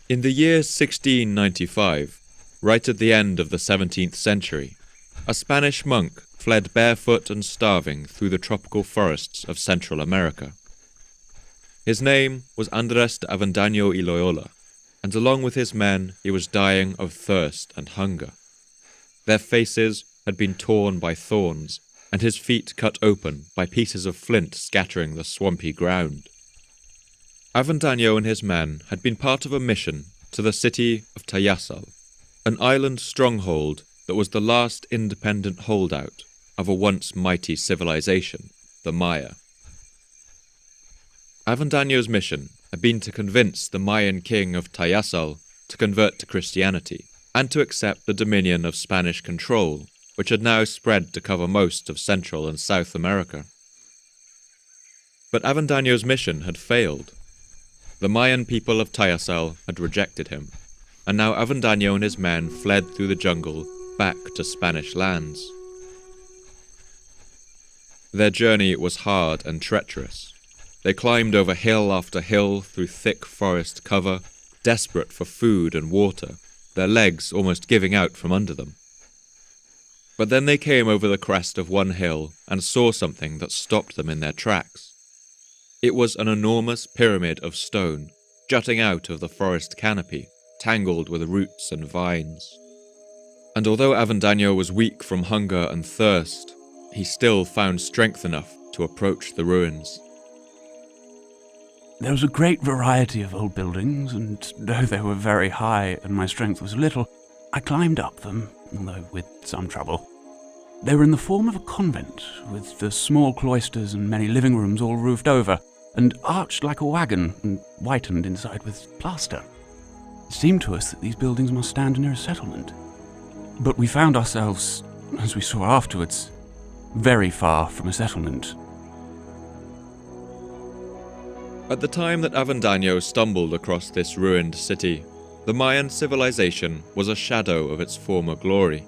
In the year 1695, right at the end of the 17th century, a Spanish monk fled barefoot and starving through the tropical forests of Central America. His name was Andrés de Avendaño y Loyola, and along with his men he was dying of thirst and hunger. Their faces had been torn by thorns, and his feet cut open by pieces of flint scattering the swampy ground. Avendaño and his men had been part of a mission to the city of Tayasal, an island stronghold that was the last independent holdout of a once mighty civilization, the Maya. Avendaño's mission had been to convince the Mayan king of Tayasal to convert to Christianity and to accept the dominion of Spanish control, which had now spread to cover most of Central and South America. But Avendaño's mission had failed. The Mayan people of Tayasal had rejected him, and now Avendaño and his men fled through the jungle back to Spanish lands. Their journey was hard and treacherous. They climbed over hill after hill through thick forest cover, desperate for food and water, their legs almost giving out from under them. But then they came over the crest of one hill and saw something that stopped them in their tracks. It was an enormous pyramid of stone, jutting out of the forest canopy, tangled with roots and vines. And although Avendaño was weak from hunger and thirst, he still found strength enough to approach the ruins. There was a great variety of old buildings, and though they were very high and my strength was little, I climbed up them, although with some trouble. They were in the form of a convent, with the small cloisters and many living rooms all roofed over, and arched like a wagon, and whitened inside with plaster. It seemed to us that these buildings must stand near a settlement. But we found ourselves, as we saw afterwards, very far from a settlement. At the time that Avendaño stumbled across this ruined city, the Mayan civilization was a shadow of its former glory.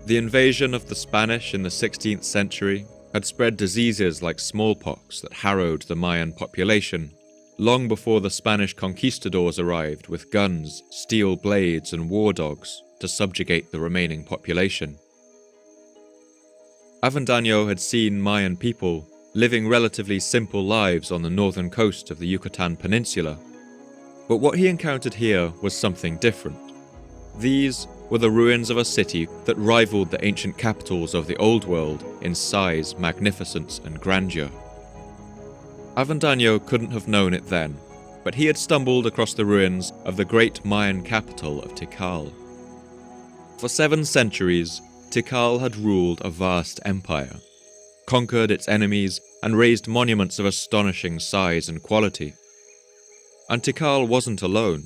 The invasion of the Spanish in the 16th century had spread diseases like smallpox that harrowed the Mayan population, long before the Spanish conquistadors arrived with guns, steel blades, and war dogs to subjugate the remaining population. Avendaño had seen Mayan people living relatively simple lives on the northern coast of the Yucatan Peninsula, but what he encountered here was something different. These were the ruins of a city that rivaled the ancient capitals of the Old World in size, magnificence, and grandeur. Avendaño couldn't have known it then, but he had stumbled across the ruins of the great Mayan capital of Tikal. For 7 centuries, Tikal had ruled a vast empire, conquered its enemies, and raised monuments of astonishing size and quality. And Tikal wasn't alone.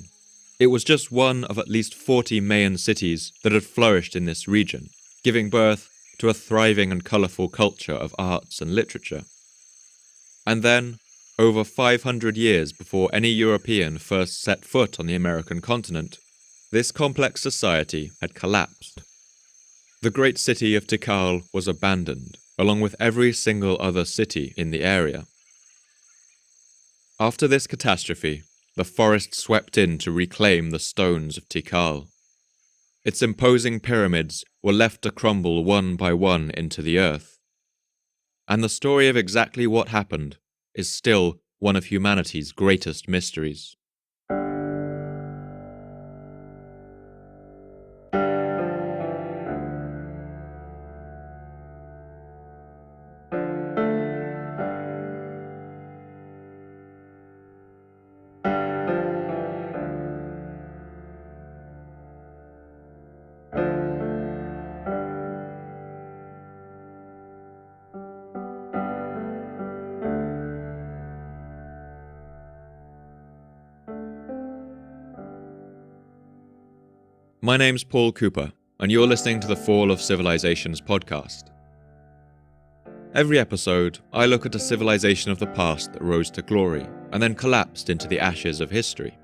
It was just one of at least 40 Mayan cities that had flourished in this region, giving birth to a thriving and colourful culture of arts and literature. And then, over 500 years before any European first set foot on the American continent, this complex society had collapsed. The great city of Tikal was abandoned, along with every single other city in the area. After this catastrophe, the forest swept in to reclaim the stones of Tikal. Its imposing pyramids were left to crumble one by one into the earth. And the story of exactly what happened is still one of humanity's greatest mysteries. My name's Paul Cooper, and you're listening to the Fall of Civilizations podcast. Every episode, I look at a civilization of the past that rose to glory and then collapsed into the ashes of history.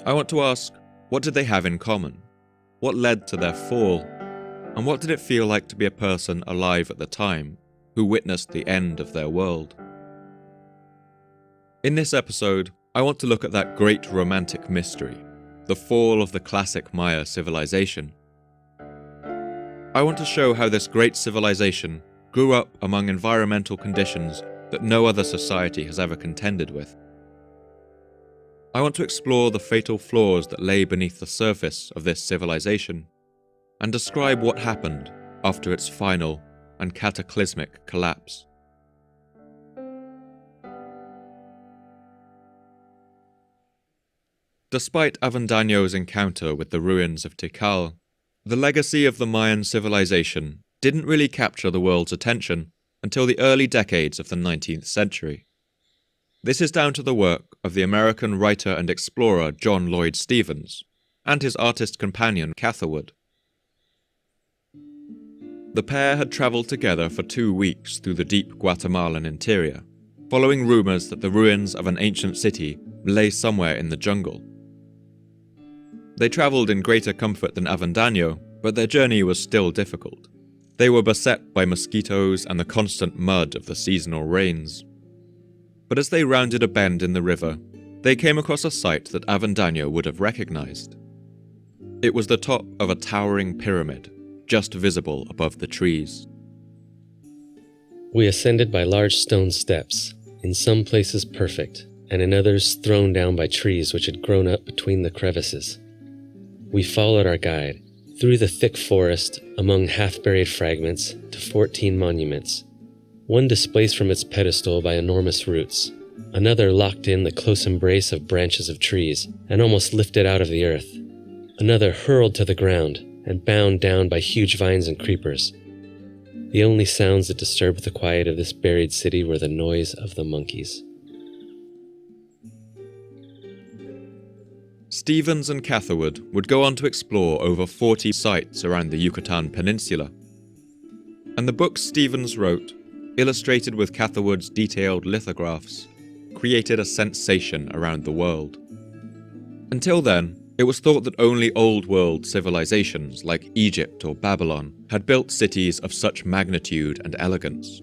I want to ask, what did they have in common? What led to their fall? And what did it feel like to be a person alive at the time who witnessed the end of their world? In this episode, I want to look at that great romantic mystery, the fall of the classic Maya civilization. I want to show how this great civilization grew up among environmental conditions that no other society has ever contended with. I want to explore the fatal flaws that lay beneath the surface of this civilization, and describe what happened after its final and cataclysmic collapse. Despite Avendaño's encounter with the ruins of Tikal, the legacy of the Mayan civilization didn't really capture the world's attention until the early decades of the 19th century. This is down to the work of the American writer and explorer John Lloyd Stephens and his artist companion Catherwood. The pair had travelled together for 2 weeks through the deep Guatemalan interior, following rumours that the ruins of an ancient city lay somewhere in the jungle. They travelled in greater comfort than Avendaño, but their journey was still difficult. They were beset by mosquitoes and the constant mud of the seasonal rains. But as they rounded a bend in the river, they came across a sight that Avendaño would have recognized. It was the top of a towering pyramid, just visible above the trees. We ascended by large stone steps, in some places perfect, and in others thrown down by trees which had grown up between the crevices. We followed our guide, through the thick forest, among half-buried fragments, to 14 monuments. One displaced from its pedestal by enormous roots, another locked in the close embrace of branches of trees and almost lifted out of the earth, another hurled to the ground and bound down by huge vines and creepers. The only sounds that disturbed the quiet of this buried city were the noise of the monkeys. Stephens and Catherwood would go on to explore over 40 sites around the Yucatan Peninsula. And the books Stephens wrote, illustrated with Catherwood's detailed lithographs, created a sensation around the world. Until then, it was thought that only Old World civilizations like Egypt or Babylon had built cities of such magnitude and elegance.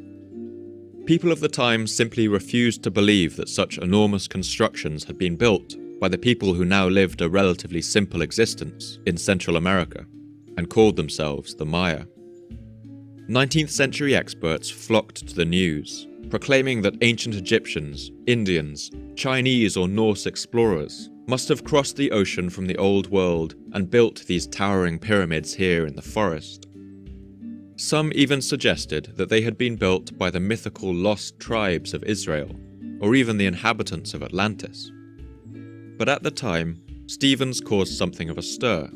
People of the time simply refused to believe that such enormous constructions had been built by the people who now lived a relatively simple existence in Central America and called themselves the Maya. 19th century experts flocked to the news, proclaiming that ancient Egyptians, Indians, Chinese or Norse explorers must have crossed the ocean from the Old World and built these towering pyramids here in the forest. Some even suggested that they had been built by the mythical lost tribes of Israel, or even the inhabitants of Atlantis. But at the time, Stephens caused something of a stir.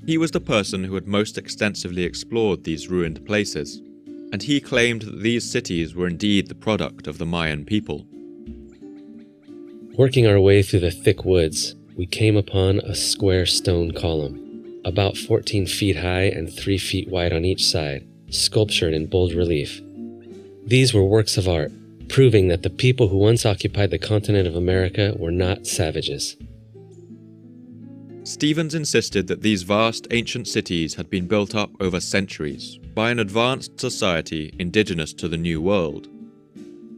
He was the person who had most extensively explored these ruined places, and he claimed that these cities were indeed the product of the Mayan people. Working our way through the thick woods, we came upon a square stone column, about 14 feet high and 3 feet wide on each side, sculptured in bold relief. These were works of art, proving that the people who once occupied the continent of America were not savages. Stephens insisted that these vast ancient cities had been built up over centuries by an advanced society indigenous to the New World.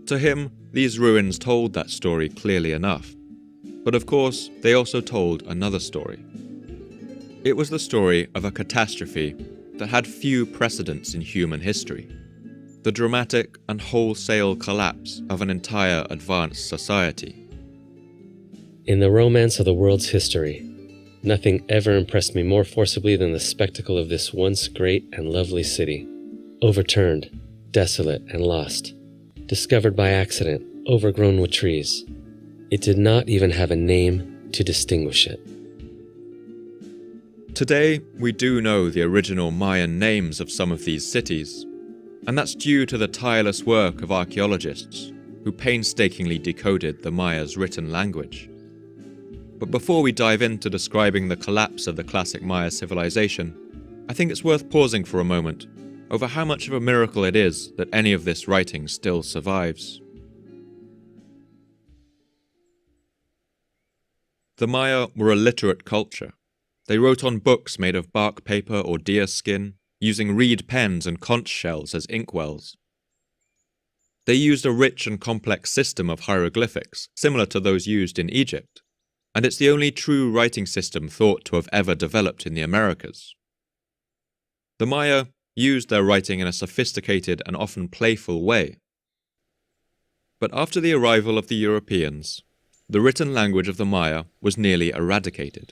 To him, these ruins told that story clearly enough. But of course, they also told another story. It was the story of a catastrophe that had few precedents in human history: the dramatic and wholesale collapse of an entire advanced society. In the romance of the world's history, nothing ever impressed me more forcibly than the spectacle of this once great and lovely city, overturned, desolate and lost, discovered by accident, overgrown with trees. It did not even have a name to distinguish it. Today, we do know the original Mayan names of some of these cities, and that's due to the tireless work of archaeologists who painstakingly decoded the Maya's written language. But before we dive into describing the collapse of the classic Maya civilization, I think it's worth pausing for a moment over how much of a miracle it is that any of this writing still survives. The Maya were a literate culture. They wrote on books made of bark paper or deer skin, using reed pens and conch shells as inkwells. They used a rich and complex system of hieroglyphics, similar to those used in Egypt, and it's the only true writing system thought to have ever developed in the Americas. The Maya used their writing in a sophisticated and often playful way. But after the arrival of the Europeans, the written language of the Maya was nearly eradicated.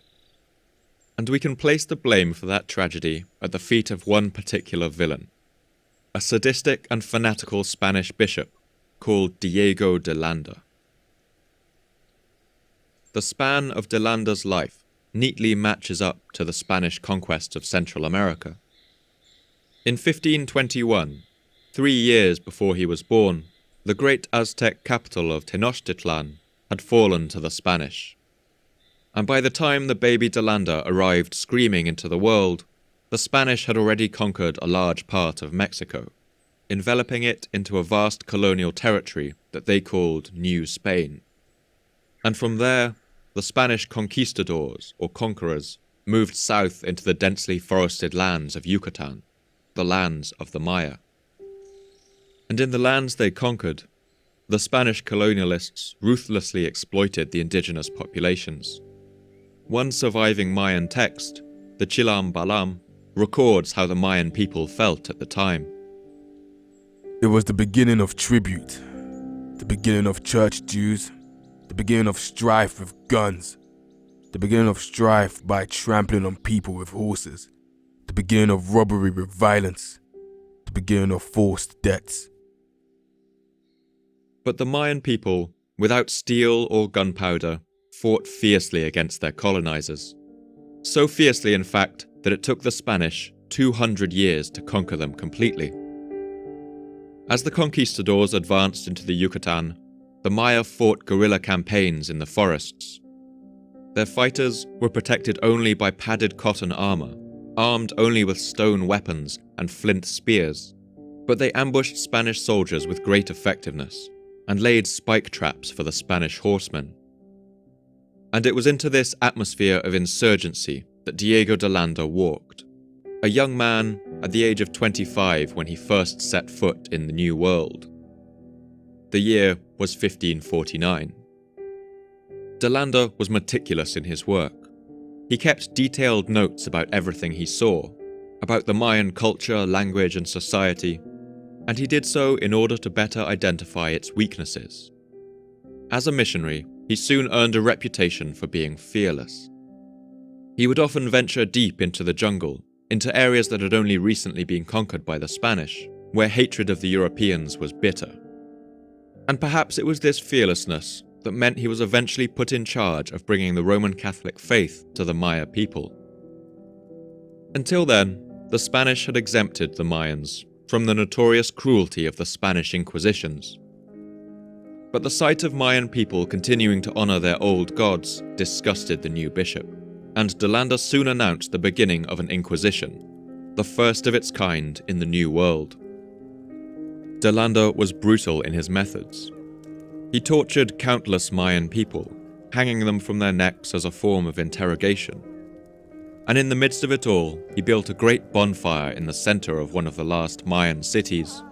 And we can place the blame for that tragedy at the feet of one particular villain, a sadistic and fanatical Spanish bishop called Diego de Landa. The span of de Landa's life neatly matches up to the Spanish conquest of Central America. In 1521, 3 years before he was born, the great Aztec capital of Tenochtitlan had fallen to the Spanish. And by the time the baby de Landa arrived screaming into the world, the Spanish had already conquered a large part of Mexico, enveloping it into a vast colonial territory that they called New Spain. And from there, the Spanish conquistadors, or conquerors, moved south into the densely forested lands of Yucatan, the lands of the Maya. And in the lands they conquered, the Spanish colonialists ruthlessly exploited the indigenous populations. One surviving Mayan text, the Chilam Balam, records how the Mayan people felt at the time. It was the beginning of tribute, the beginning of church dues, the beginning of strife with guns, the beginning of strife by trampling on people with horses, the beginning of robbery with violence, the beginning of forced debts. But the Mayan people, without steel or gunpowder, fought fiercely against their colonizers. So fiercely, in fact, that it took the Spanish 200 years to conquer them completely. As the conquistadors advanced into the Yucatan, the Maya fought guerrilla campaigns in the forests. Their fighters were protected only by padded cotton armor, armed only with stone weapons and flint spears, but they ambushed Spanish soldiers with great effectiveness and laid spike traps for the Spanish horsemen. And it was into this atmosphere of insurgency that Diego de Landa walked, a young man at the age of 25 when he first set foot in the New World. The year was 1549. De Landa was meticulous in his work. He kept detailed notes about everything he saw, about the Mayan culture, language, and society, and he did so in order to better identify its weaknesses. As a missionary, he soon earned a reputation for being fearless. He would often venture deep into the jungle, into areas that had only recently been conquered by the Spanish, where hatred of the Europeans was bitter. And perhaps it was this fearlessness that meant he was eventually put in charge of bringing the Roman Catholic faith to the Maya people. Until then, the Spanish had exempted the Mayans from the notorious cruelty of the Spanish Inquisitions. But the sight of Mayan people continuing to honor their old gods disgusted the new bishop, and de Landa soon announced the beginning of an Inquisition, the first of its kind in the New World. De Landa was brutal in his methods. He tortured countless Mayan people, hanging them from their necks as a form of interrogation. And in the midst of it all, he built a great bonfire in the center of one of the last Mayan cities.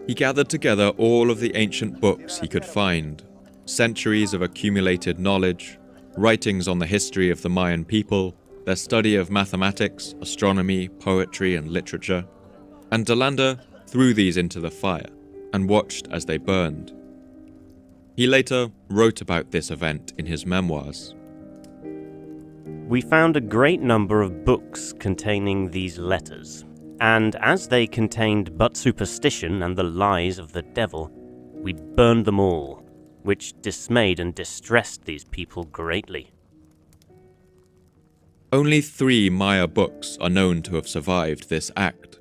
He gathered together all of the ancient books he could find, centuries of accumulated knowledge, writings on the history of the Mayan people, their study of mathematics, astronomy, poetry, and literature, and de Landa threw these into the fire and watched as they burned. He later wrote about this event in his memoirs. We found a great number of books containing these letters, and as they contained but superstition and the lies of the devil, we burned them all, which dismayed and distressed these people greatly. Only 3 Maya books are known to have survived this act.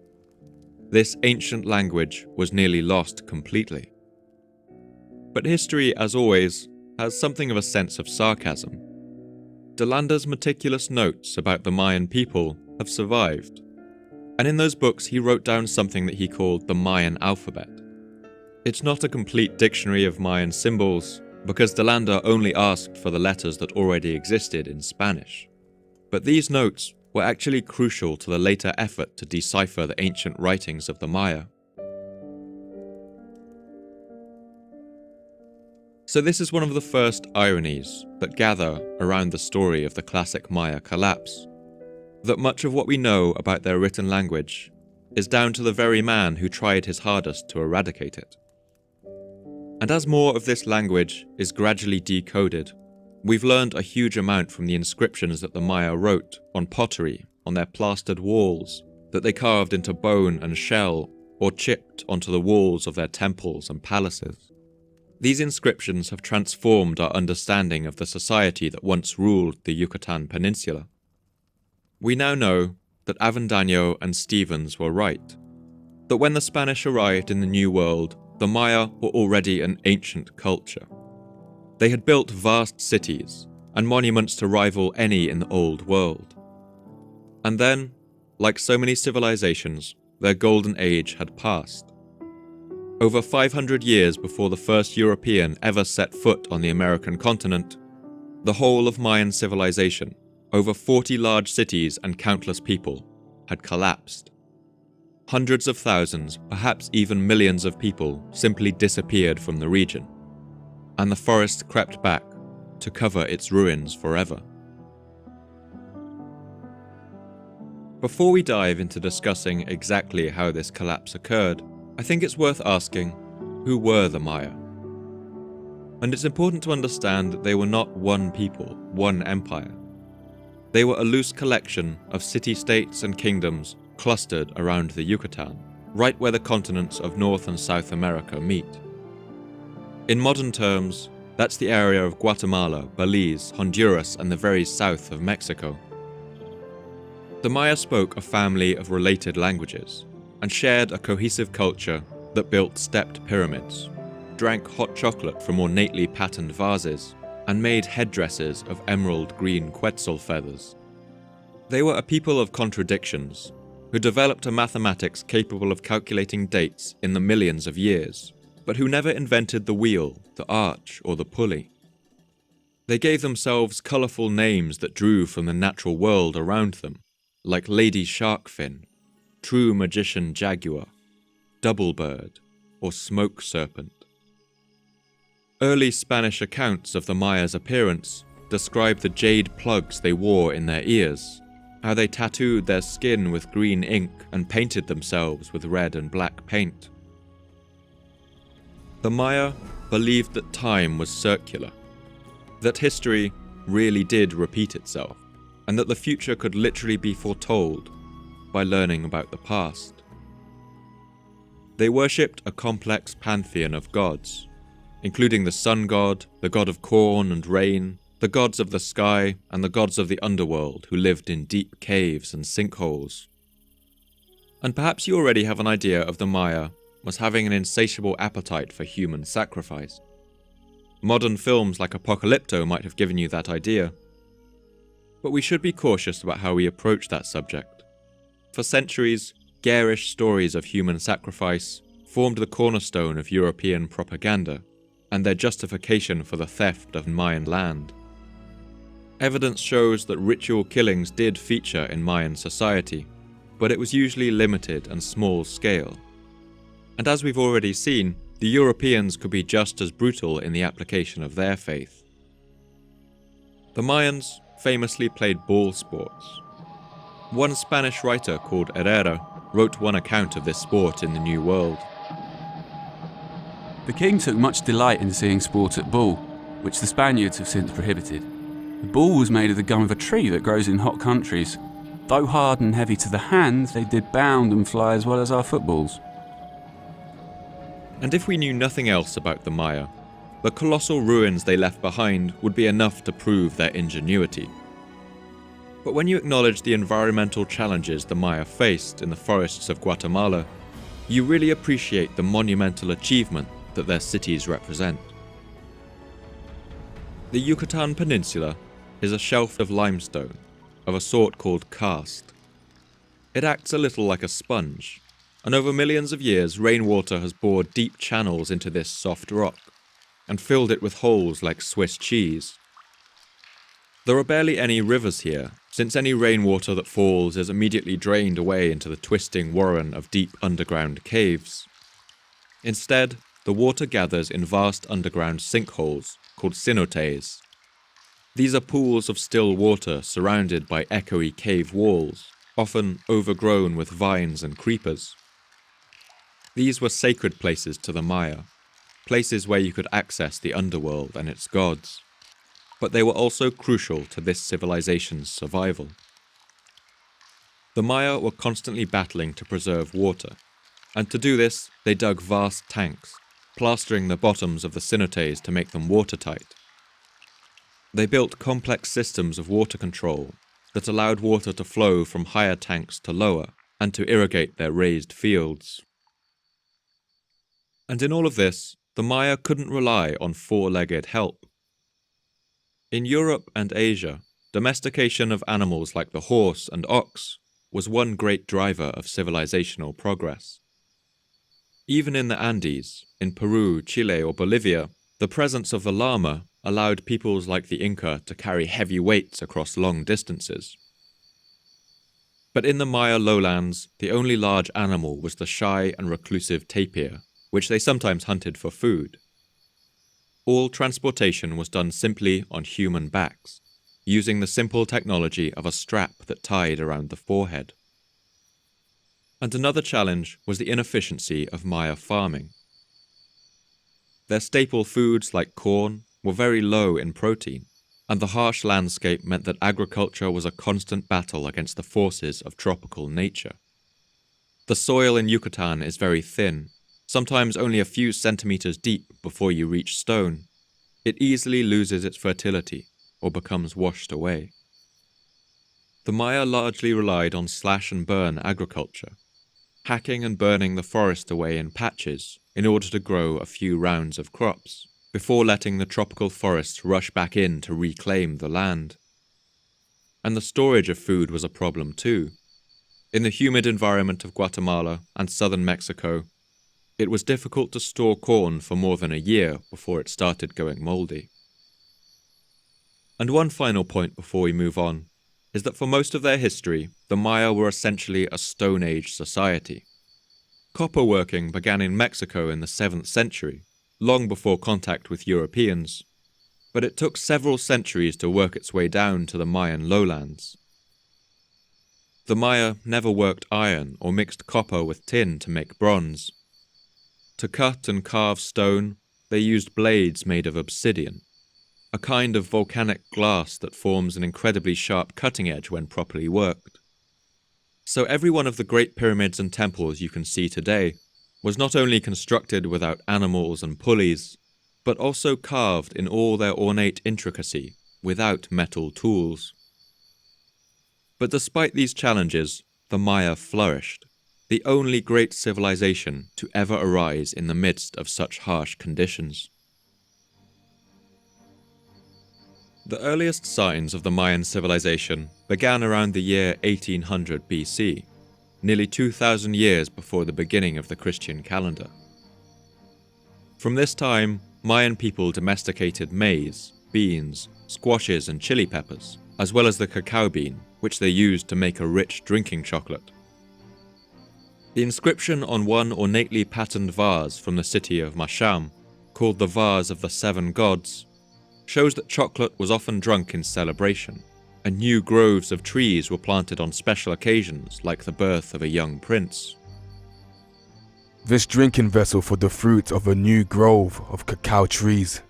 This ancient language was nearly lost completely. But history, as always, has something of a sense of sarcasm. De Landa's meticulous notes about the Mayan people have survived, and in those books he wrote down something that he called the Mayan alphabet. It's not a complete dictionary of Mayan symbols, because de Landa only asked for the letters that already existed in Spanish. But these notes were actually crucial to the later effort to decipher the ancient writings of the Maya. So this is one of the first ironies that gather around the story of the classic Maya collapse, that much of what we know about their written language is down to the very man who tried his hardest to eradicate it. And as more of this language is gradually decoded, we've learned a huge amount from the inscriptions that the Maya wrote on pottery, on their plastered walls, that they carved into bone and shell, or chipped onto the walls of their temples and palaces. These inscriptions have transformed our understanding of the society that once ruled the Yucatan Peninsula. We now know that Avendaño and Stevens were right, that when the Spanish arrived in the New World, the Maya were already an ancient culture. They had built vast cities and monuments to rival any in the Old World. And then, like so many civilizations, their golden age had passed. Over 500 years before the first European ever set foot on the American continent, the whole of Mayan civilization, over 40 large cities and countless people, had collapsed. Hundreds of thousands, perhaps even millions of people simply disappeared from the region, and the forest crept back to cover its ruins forever. Before we dive into discussing exactly how this collapse occurred, I think it's worth asking, who were the Maya? And it's important to understand that they were not one people, one empire. They were a loose collection of city-states and kingdoms clustered around the Yucatan, right where the continents of North and South America meet. In modern terms, that's the area of Guatemala, Belize, Honduras, and the very south of Mexico. The Maya spoke a family of related languages and shared a cohesive culture that built stepped pyramids, drank hot chocolate from ornately patterned vases, and made headdresses of emerald green quetzal feathers. They were a people of contradictions, who developed a mathematics capable of calculating dates in the millions of years, but who never invented the wheel, the arch, or the pulley. They gave themselves colourful names that drew from the natural world around them, like Lady Sharkfin, True Magician Jaguar, Doublebird, or Smoke Serpent. Early Spanish accounts of the Maya's appearance describe the jade plugs they wore in their ears, how they tattooed their skin with green ink and painted themselves with red and black paint. The Maya believed that time was circular, that history really did repeat itself, and that the future could literally be foretold by learning about the past. They worshipped a complex pantheon of gods, including the sun god, the god of corn and rain, the gods of the sky, and the gods of the underworld who lived in deep caves and sinkholes. And perhaps you already have an idea of the Maya as having an insatiable appetite for human sacrifice. Modern films like Apocalypto might have given you that idea. But we should be cautious about how we approach that subject. For centuries, garish stories of human sacrifice formed the cornerstone of European propaganda and their justification for the theft of Mayan land. Evidence shows that ritual killings did feature in Mayan society, but it was usually limited and small scale. And as we've already seen, the Europeans could be just as brutal in the application of their faith. The Mayans famously played ball sports. One Spanish writer called Herrera wrote one account of this sport in the New World. The king took much delight in seeing sport at ball, which the Spaniards have since prohibited. The ball was made of the gum of a tree that grows in hot countries. Though hard and heavy to the hand, they did bound and fly as well as our footballs. And if we knew nothing else about the Maya, the colossal ruins they left behind would be enough to prove their ingenuity. But when you acknowledge the environmental challenges the Maya faced in the forests of Guatemala, you really appreciate the monumental achievement that their cities represent. The Yucatan Peninsula is a shelf of limestone, of a sort called karst. It acts a little like a sponge, and over millions of years rainwater has bored deep channels into this soft rock, and filled it with holes like Swiss cheese. There are barely any rivers here, since any rainwater that falls is immediately drained away into the twisting warren of deep underground caves. Instead, the water gathers in vast underground sinkholes called cenotes. These are pools of still water surrounded by echoey cave walls, often overgrown with vines and creepers. These were sacred places to the Maya, places where you could access the underworld and its gods. But they were also crucial to this civilization's survival. The Maya were constantly battling to preserve water, and to do this, they dug vast tanks, plastering the bottoms of the cenotes to make them watertight. They built complex systems of water control that allowed water to flow from higher tanks to lower and to irrigate their raised fields. And in all of this, the Maya couldn't rely on four-legged help. In Europe and Asia, domestication of animals like the horse and ox was one great driver of civilizational progress. Even in the Andes, in Peru, Chile, or Bolivia, the presence of the llama allowed peoples like the Inca to carry heavy weights across long distances. But in the Maya lowlands, the only large animal was the shy and reclusive tapir, which they sometimes hunted for food. All transportation was done simply on human backs, using the simple technology of a strap that tied around the forehead. And another challenge was the inefficiency of Maya farming. Their staple foods like corn were very low in protein, and the harsh landscape meant that agriculture was a constant battle against the forces of tropical nature. The soil in Yucatan is very thin, sometimes only a few centimeters deep before you reach stone. It easily loses its fertility or becomes washed away. The Maya largely relied on slash-and-burn agriculture, hacking and burning the forest away in patches in order to grow a few rounds of crops, before letting the tropical forests rush back in to reclaim the land. And the storage of food was a problem too. In the humid environment of Guatemala and southern Mexico, it was difficult to store corn for more than a year before it started going moldy. And one final point before we move on is that for most of their history, the Maya were essentially a Stone Age society. Copper working began in Mexico in the 7th century, long before contact with Europeans, but it took several centuries to work its way down to the Mayan lowlands. The Maya never worked iron or mixed copper with tin to make bronze. To cut and carve stone, they used blades made of obsidian, a kind of volcanic glass that forms an incredibly sharp cutting edge when properly worked. So every one of the great pyramids and temples you can see today was not only constructed without animals and pulleys, but also carved in all their ornate intricacy without metal tools. But despite these challenges, the Maya flourished, the only great civilization to ever arise in the midst of such harsh conditions. The earliest signs of the Mayan civilization began around the year 1800 BC, nearly 2,000 years before the beginning of the Christian calendar. From this time, Mayan people domesticated maize, beans, squashes and chili peppers, as well as the cacao bean, which they used to make a rich drinking chocolate. The inscription on one ornately patterned vase from the city of Masham, called the Vase of the Seven Gods, shows that chocolate was often drunk in celebration, and new groves of trees were planted on special occasions like the birth of a young prince. This drinking vessel for the fruit of a new grove of cacao trees.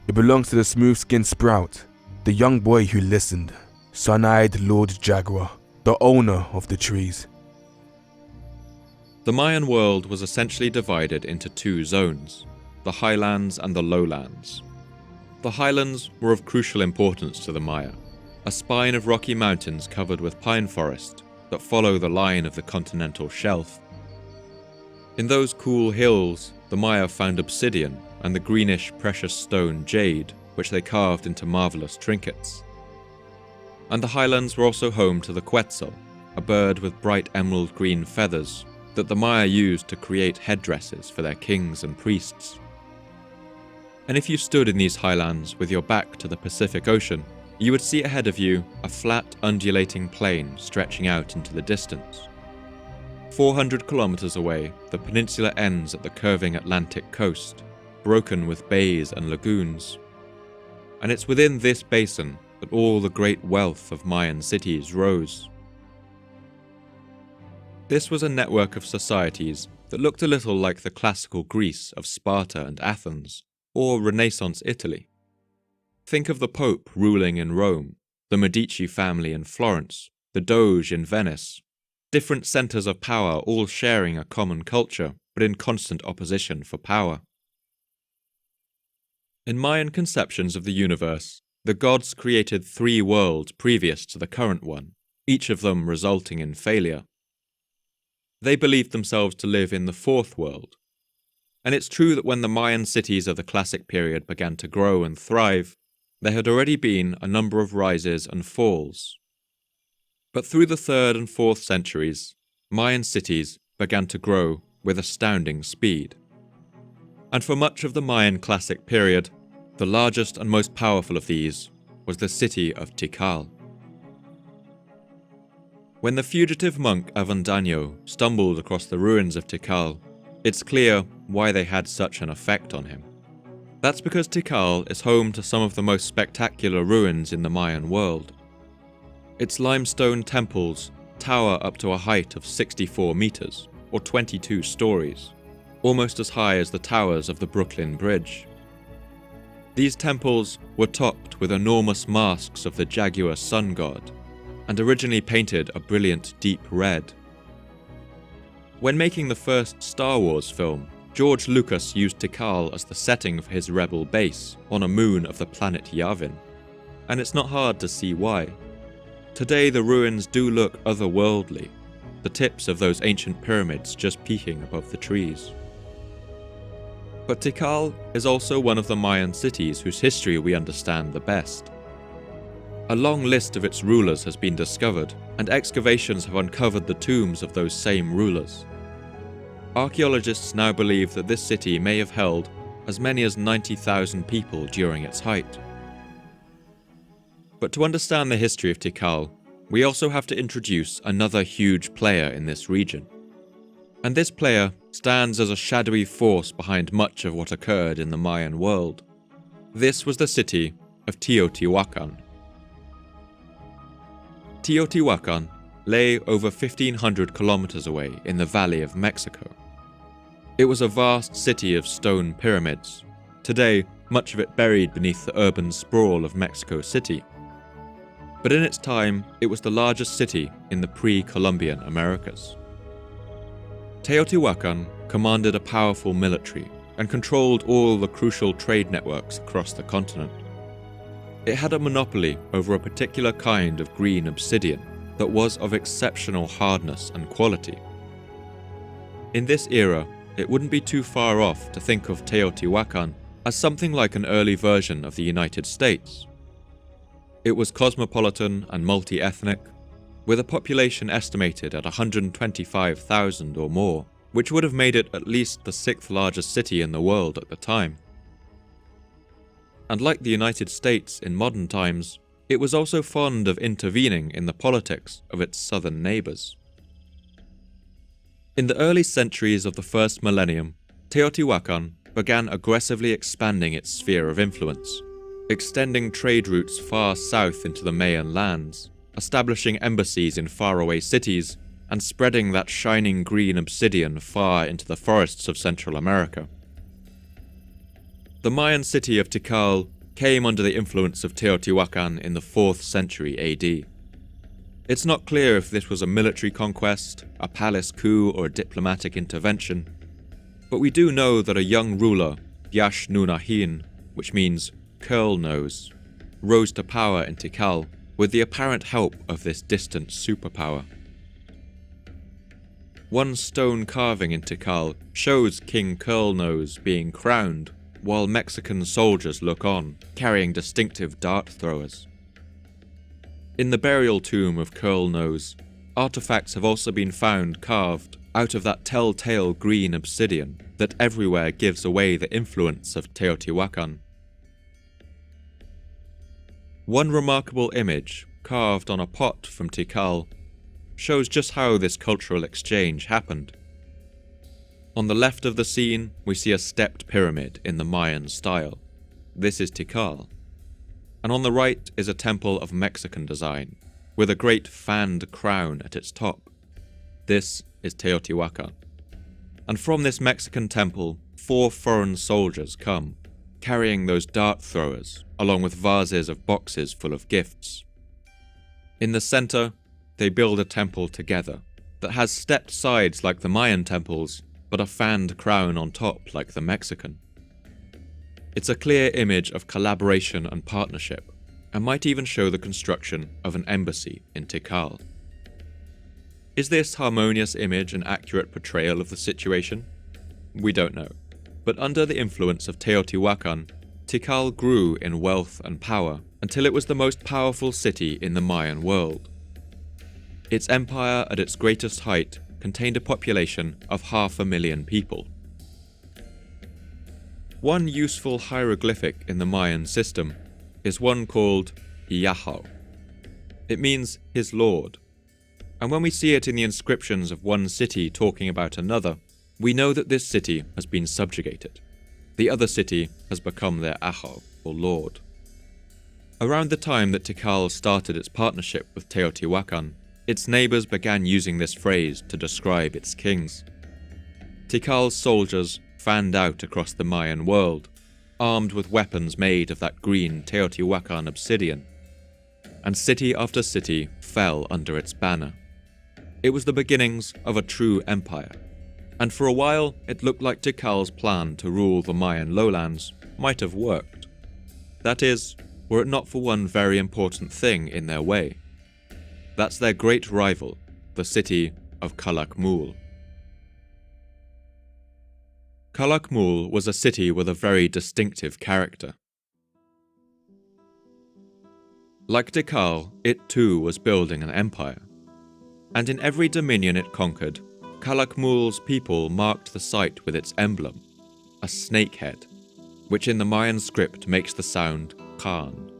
It belongs to the smooth-skinned sprout, the young boy who listened, sun-eyed Lord Jaguar, the owner of the trees. The Mayan world was essentially divided into two zones, the highlands and the lowlands. The highlands were of crucial importance to the Maya, a spine of rocky mountains covered with pine forest that follow the line of the continental shelf. In those cool hills, the Maya found obsidian and the greenish precious stone jade, which they carved into marvelous trinkets. And the highlands were also home to the quetzal, a bird with bright emerald green feathers that the Maya used to create headdresses for their kings and priests. And if you stood in these highlands with your back to the Pacific Ocean, you would see ahead of you a flat, undulating plain stretching out into the distance. 400 kilometers away, the peninsula ends at the curving Atlantic coast, broken with bays and lagoons. And it's within this basin that all the great wealth of Mayan cities rose. This was a network of societies that looked a little like the classical Greece of Sparta and Athens, or Renaissance Italy. Think of the Pope ruling in Rome, the Medici family in Florence, the Doge in Venice. Different centers of power all sharing a common culture, but in constant opposition for power. In Mayan conceptions of the universe, the gods created 3 worlds previous to the current one, each of them resulting in failure. They believed themselves to live in the 4th world. And it's true that when the Mayan cities of the classic period began to grow and thrive, there had already been a number of rises and falls. But through the 3rd and 4th centuries, Mayan cities began to grow with astounding speed. And for much of the Mayan classic period, the largest and most powerful of these was the city of Tikal. When the fugitive monk Avendaño stumbled across the ruins of Tikal, it's clear why they had such an effect on him. That's because Tikal is home to some of the most spectacular ruins in the Mayan world. Its limestone temples tower up to a height of 64 meters, or 22 stories, almost as high as the towers of the Brooklyn Bridge. These temples were topped with enormous masks of the jaguar sun god, and originally painted a brilliant deep red. When making the first Star Wars film, George Lucas used Tikal as the setting for his rebel base on a moon of the planet Yavin, and it's not hard to see why. Today the ruins do look otherworldly, the tips of those ancient pyramids just peeking above the trees. But Tikal is also one of the Mayan cities whose history we understand the best. A long list of its rulers has been discovered, and excavations have uncovered the tombs of those same rulers. Archaeologists now believe that this city may have held as many as 90,000 people during its height. But to understand the history of Tikal, we also have to introduce another huge player in this region. And this player stands as a shadowy force behind much of what occurred in the Mayan world. This was the city of Teotihuacan. Teotihuacan lay over 1,500 kilometers away in the Valley of Mexico. It was a vast city of stone pyramids, today much of it buried beneath the urban sprawl of Mexico City. But in its time, it was the largest city in the pre-Columbian Americas. Teotihuacan commanded a powerful military and controlled all the crucial trade networks across the continent. It had a monopoly over a particular kind of green obsidian that was of exceptional hardness and quality. In this era, it wouldn't be too far off to think of Teotihuacan as something like an early version of the United States. It was cosmopolitan and multi-ethnic, with a population estimated at 125,000 or more, which would have made it at least the 6th largest city in the world at the time. And like the United States in modern times, it was also fond of intervening in the politics of its southern neighbors. In the early centuries of the first millennium, Teotihuacan began aggressively expanding its sphere of influence, extending trade routes far south into the Mayan lands, establishing embassies in faraway cities, and spreading that shining green obsidian far into the forests of Central America. The Mayan city of Tikal came under the influence of Teotihuacan in the 4th century AD. It's not clear if this was a military conquest, a palace coup, or a diplomatic intervention, but we do know that a young ruler, Yash Nunahin, which means curl nose, rose to power in Tikal with the apparent help of this distant superpower. One stone carving in Tikal shows King Curl-Nose being crowned, while Mexican soldiers look on, carrying distinctive dart throwers. In the burial tomb of Curl-Nose, artifacts have also been found carved out of that telltale green obsidian that everywhere gives away the influence of Teotihuacan. One remarkable image, carved on a pot from Tikal, shows just how this cultural exchange happened. On the left of the scene, we see a stepped pyramid in the Mayan style. This is Tikal. And on the right is a temple of Mexican design, with a great fanned crown at its top. This is Teotihuacan. And from this Mexican temple, 4 foreign soldiers come, carrying those dart throwers, along with vases of boxes full of gifts. In the center, they build a temple together that has stepped sides like the Mayan temples, but a fanned crown on top like the Mexican. It's a clear image of collaboration and partnership, and might even show the construction of an embassy in Tikal. Is this harmonious image an accurate portrayal of the situation? We don't know, but under the influence of Teotihuacan, Tikal grew in wealth and power until it was the most powerful city in the Mayan world. Its empire at its greatest height contained a population of 500,000 people. One useful hieroglyphic in the Mayan system is one called Yahoo. It means his lord. And when we see it in the inscriptions of one city talking about another, we know that this city has been subjugated. The other city has become their Aho, or lord. Around the time that Tikal started its partnership with Teotihuacan, its neighbors began using this phrase to describe its kings. Tikal's soldiers fanned out across the Mayan world, armed with weapons made of that green Teotihuacan obsidian, and city after city fell under its banner. It was the beginnings of a true empire, and for a while it looked like Tikal's plan to rule the Mayan lowlands might have worked. That is, were it not for one very important thing in their way. That's their great rival, the city of Calakmul. Calakmul was a city with a very distinctive character. Like Tikal, it too was building an empire, and in every dominion it conquered, Calakmul's people marked the site with its emblem, a snake head, which in the Mayan script makes the sound Khan.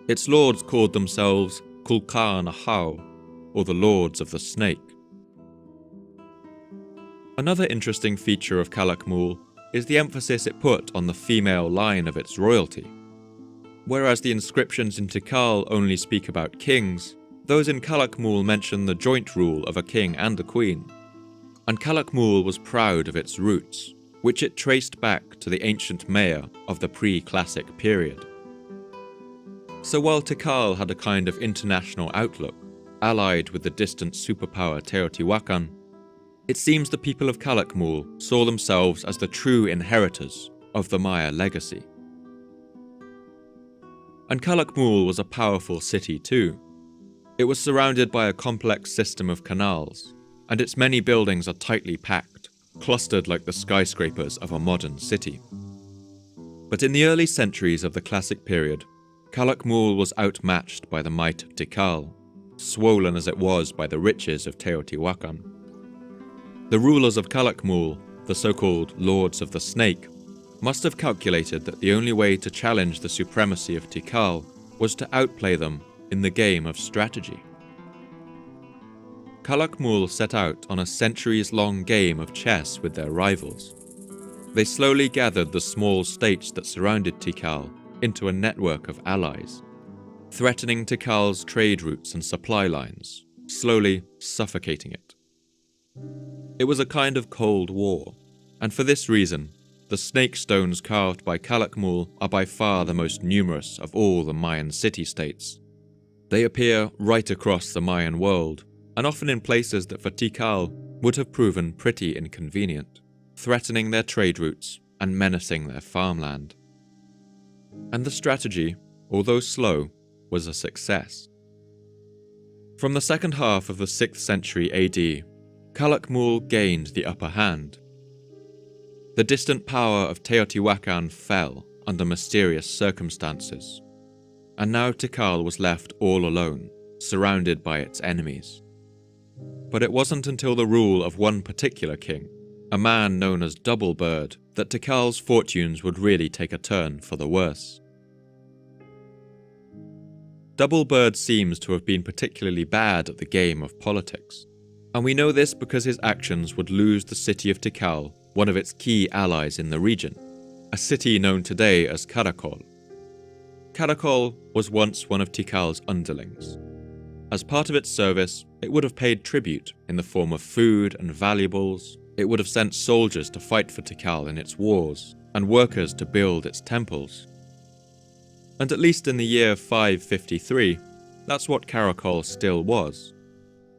Its lords called themselves Kulkan Ahau, or the Lords of the Snake. Another interesting feature of Calakmul is the emphasis it put on the female line of its royalty. Whereas the inscriptions in Tikal only speak about kings, those in Calakmul mention the joint rule of a king and a queen. And Calakmul was proud of its roots, which it traced back to the ancient Maya of the pre-classic period. So while Tikal had a kind of international outlook, allied with the distant superpower Teotihuacan, it seems the people of Calakmul saw themselves as the true inheritors of the Maya legacy. And Calakmul was a powerful city too. It was surrounded by a complex system of canals, and its many buildings are tightly packed, clustered like the skyscrapers of a modern city. But in the early centuries of the classic period, Calakmul was outmatched by the might of Tikal, swollen as it was by the riches of Teotihuacan. The rulers of Calakmul, the so-called Lords of the Snake, must have calculated that the only way to challenge the supremacy of Tikal was to outplay them in the game of strategy. Calakmul set out on a centuries-long game of chess with their rivals. They slowly gathered the small states that surrounded Tikal into a network of allies, threatening Tikal's trade routes and supply lines, slowly suffocating it. It was a kind of Cold War, and for this reason, the snake stones carved by Calakmul are by far the most numerous of all the Mayan city-states. They appear right across the Mayan world, and often in places that for Tikal would have proven pretty inconvenient, threatening their trade routes and menacing their farmland. And the strategy, although slow, was a success. From the second half of the 6th century AD, Calakmul gained the upper hand. The distant power of Teotihuacan fell under mysterious circumstances, and now Tikal was left all alone, surrounded by its enemies. But it wasn't until the rule of one particular king, a man known as Double Bird, that Tikal's fortunes would really take a turn for the worse. Doublebird seems to have been particularly bad at the game of politics, and we know this because his actions would lose the city of Tikal, one of its key allies in the region, a city known today as Calakmul. Calakmul was once one of Tikal's underlings. As part of its service, it would have paid tribute in the form of food and valuables. It would have sent soldiers to fight for Tikal in its wars, and workers to build its temples. And at least in the year 553, that's what Calakmul still was.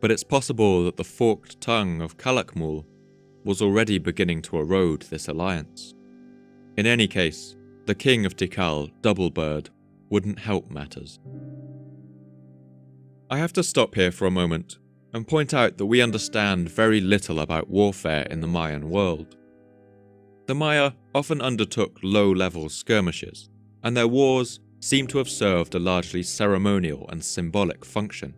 But it's possible that the forked tongue of Calakmul was already beginning to erode this alliance. In any case, the king of Tikal, Doublebird, wouldn't help matters. I have to stop here for a moment and point out that we understand very little about warfare in the Mayan world. The Maya often undertook low-level skirmishes, and their wars seem to have served a largely ceremonial and symbolic function.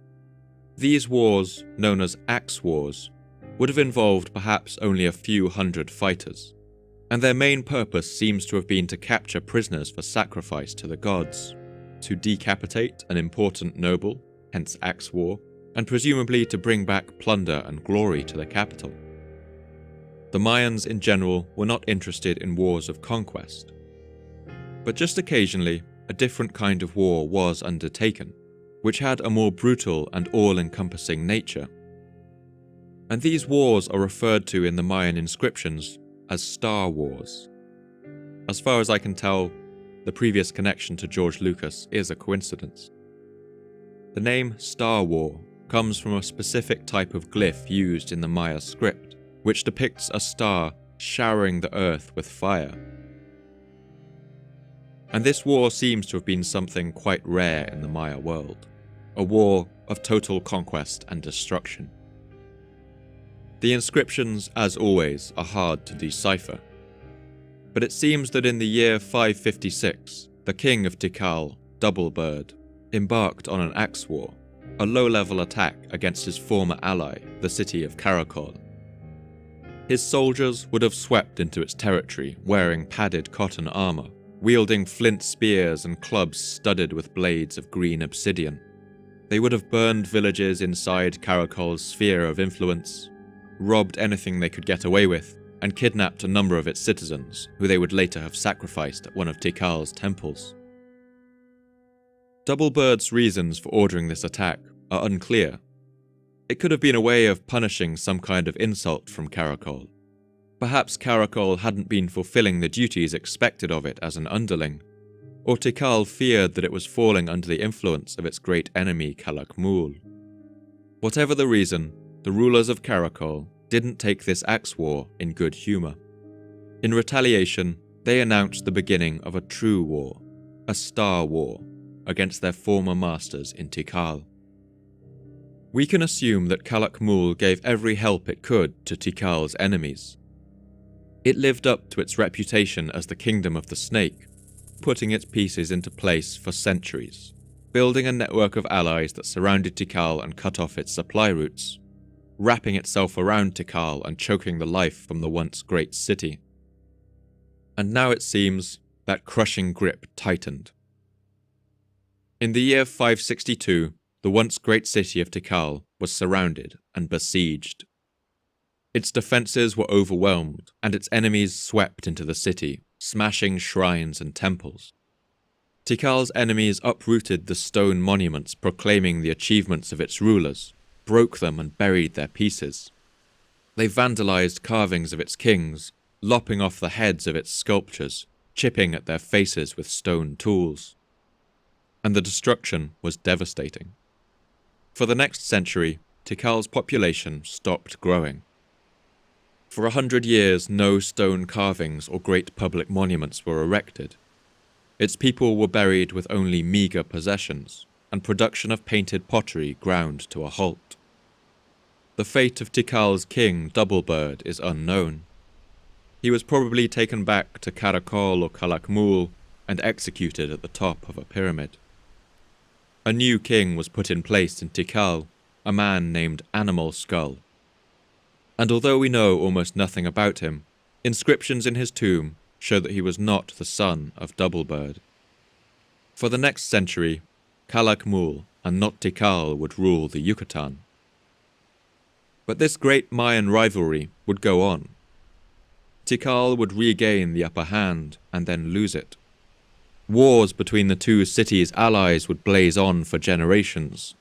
These wars, known as axe wars, would have involved perhaps only a few hundred fighters, and their main purpose seems to have been to capture prisoners for sacrifice to the gods, to decapitate an important noble, hence axe war, and presumably to bring back plunder and glory to the capital. The Mayans in general were not interested in wars of conquest, but just occasionally a different kind of war was undertaken, which had a more brutal and all-encompassing nature. And these wars are referred to in the Mayan inscriptions as Star Wars. As far as I can tell, the previous connection to George Lucas is a coincidence. The name Star War comes from a specific type of glyph used in the Maya script, which depicts a star showering the earth with fire. And this war seems to have been something quite rare in the Maya world, a war of total conquest and destruction. The inscriptions, as always, are hard to decipher, but it seems that in the year 556, the king of Tikal, Doublebird, embarked on an axe war, a low-level attack against his former ally, the city of Calakmul. His soldiers would have swept into its territory wearing padded cotton armor, wielding flint spears and clubs studded with blades of green obsidian. They would have burned villages inside Calakmul's sphere of influence, robbed anything they could get away with, and kidnapped a number of its citizens, who they would later have sacrificed at one of Tikal's temples. Doublebird's reasons for ordering this attack are unclear. It could have been a way of punishing some kind of insult from Calakmul. Perhaps Calakmul hadn't been fulfilling the duties expected of it as an underling, or Tikal feared that it was falling under the influence of its great enemy Calakmul. Whatever the reason, the rulers of Calakmul didn't take this axe war in good humor. In retaliation, they announced the beginning of a true war, a Star War, against their former masters in Tikal. We can assume that Calakmul gave every help it could to Tikal's enemies. It lived up to its reputation as the kingdom of the snake, putting its pieces into place for centuries, building a network of allies that surrounded Tikal and cut off its supply routes, wrapping itself around Tikal and choking the life from the once great city. And now it seems that crushing grip tightened. In the year 562, the once great city of Tikal was surrounded and besieged. Its defences were overwhelmed, and its enemies swept into the city, smashing shrines and temples. Tikal's enemies uprooted the stone monuments proclaiming the achievements of its rulers, broke them and buried their pieces. They vandalized carvings of its kings, lopping off the heads of its sculptures, chipping at their faces with stone tools. And the destruction was devastating. For the next century, Tikal's population stopped growing. For 100 years, no stone carvings or great public monuments were erected. Its people were buried with only meagre possessions, and production of painted pottery ground to a halt. The fate of Tikal's king, Doublebird, is unknown. He was probably taken back to Calakmul or Calakmul and executed at the top of a pyramid. A new king was put in place in Tikal, a man named Animal Skull. And although we know almost nothing about him, inscriptions in his tomb show that he was not the son of Doublebird. For the next century, Calakmul and Did Tikal would rule the Yucatan. But this great Mayan rivalry would go on. Tikal would regain the upper hand and then lose it. Wars between the two cities' allies would blaze on for generations.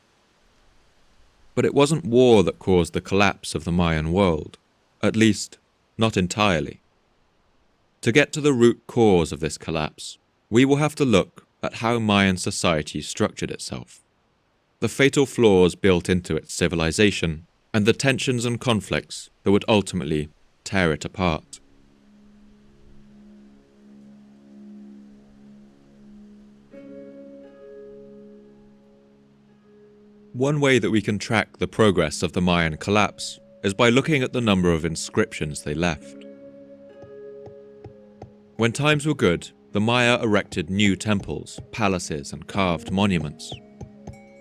But it wasn't war that caused the collapse of the Mayan world, at least, not entirely. To get to the root cause of this collapse, we will have to look at how Mayan society structured itself, the fatal flaws built into its civilization, and the tensions and conflicts that would ultimately tear it apart. One way that we can track the progress of the Mayan collapse is by looking at the number of inscriptions they left. When times were good, the Maya erected new temples, palaces, and carved monuments.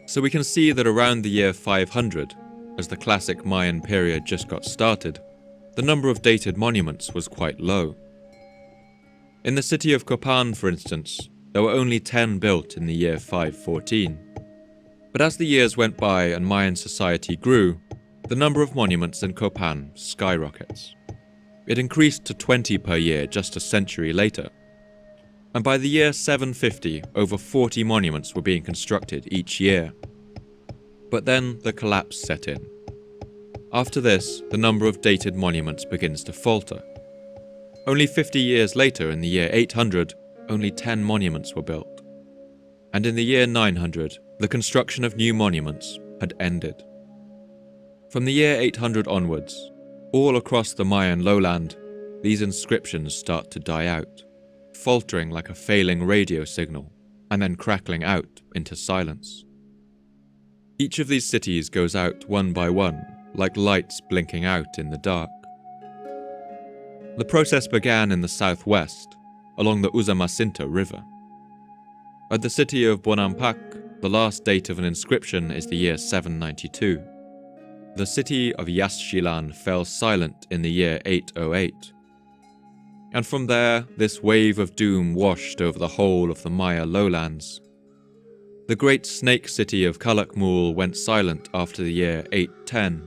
So we can see that around the year 500, as the classic Mayan period just got started, the number of dated monuments was quite low. In the city of Copan, for instance, there were only 10 built in the year 514. But as the years went by and Mayan society grew, the number of monuments in Copan skyrockets. It increased to 20 per year just a century later. And by the year 750, over 40 monuments were being constructed each year. But then the collapse set in. After this, the number of dated monuments begins to falter. Only 50 years later, in the year 800, only 10 monuments were built. And in the year 900, the construction of new monuments had ended. From the year 800 onwards, all across the Mayan lowland, these inscriptions start to die out, faltering like a failing radio signal, and then crackling out into silence. Each of these cities goes out one by one, like lights blinking out in the dark. The process began in the southwest, along the Usumacinta River. At the city of Bonampak, the last date of an inscription is the year 792. The city of Yaxchilan fell silent in the year 808. And from there, this wave of doom washed over the whole of the Maya lowlands. The great snake city of Calakmul went silent after the year 810,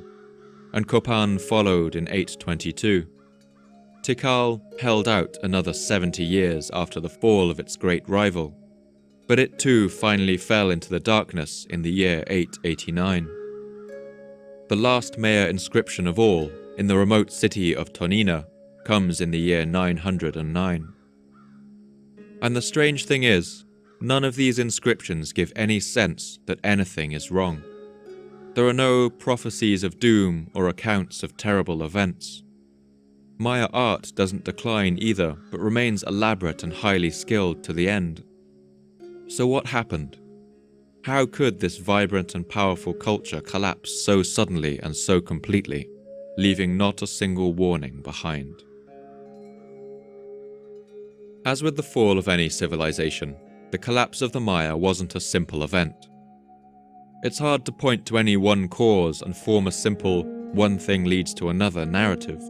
and Copan followed in 822. Tikal held out another 70 years after the fall of its great rival, but it too finally fell into the darkness in the year 889. The last Maya inscription of all, in the remote city of Tonina, comes in the year 909. And the strange thing is, none of these inscriptions give any sense that anything is wrong. There are no prophecies of doom or accounts of terrible events. Maya art doesn't decline either, but remains elaborate and highly skilled to the end. So what happened? How could this vibrant and powerful culture collapse so suddenly and so completely, leaving not a single warning behind? As with the fall of any civilization, the collapse of the Maya wasn't a simple event. It's hard to point to any one cause and form a simple, one thing leads to another narrative.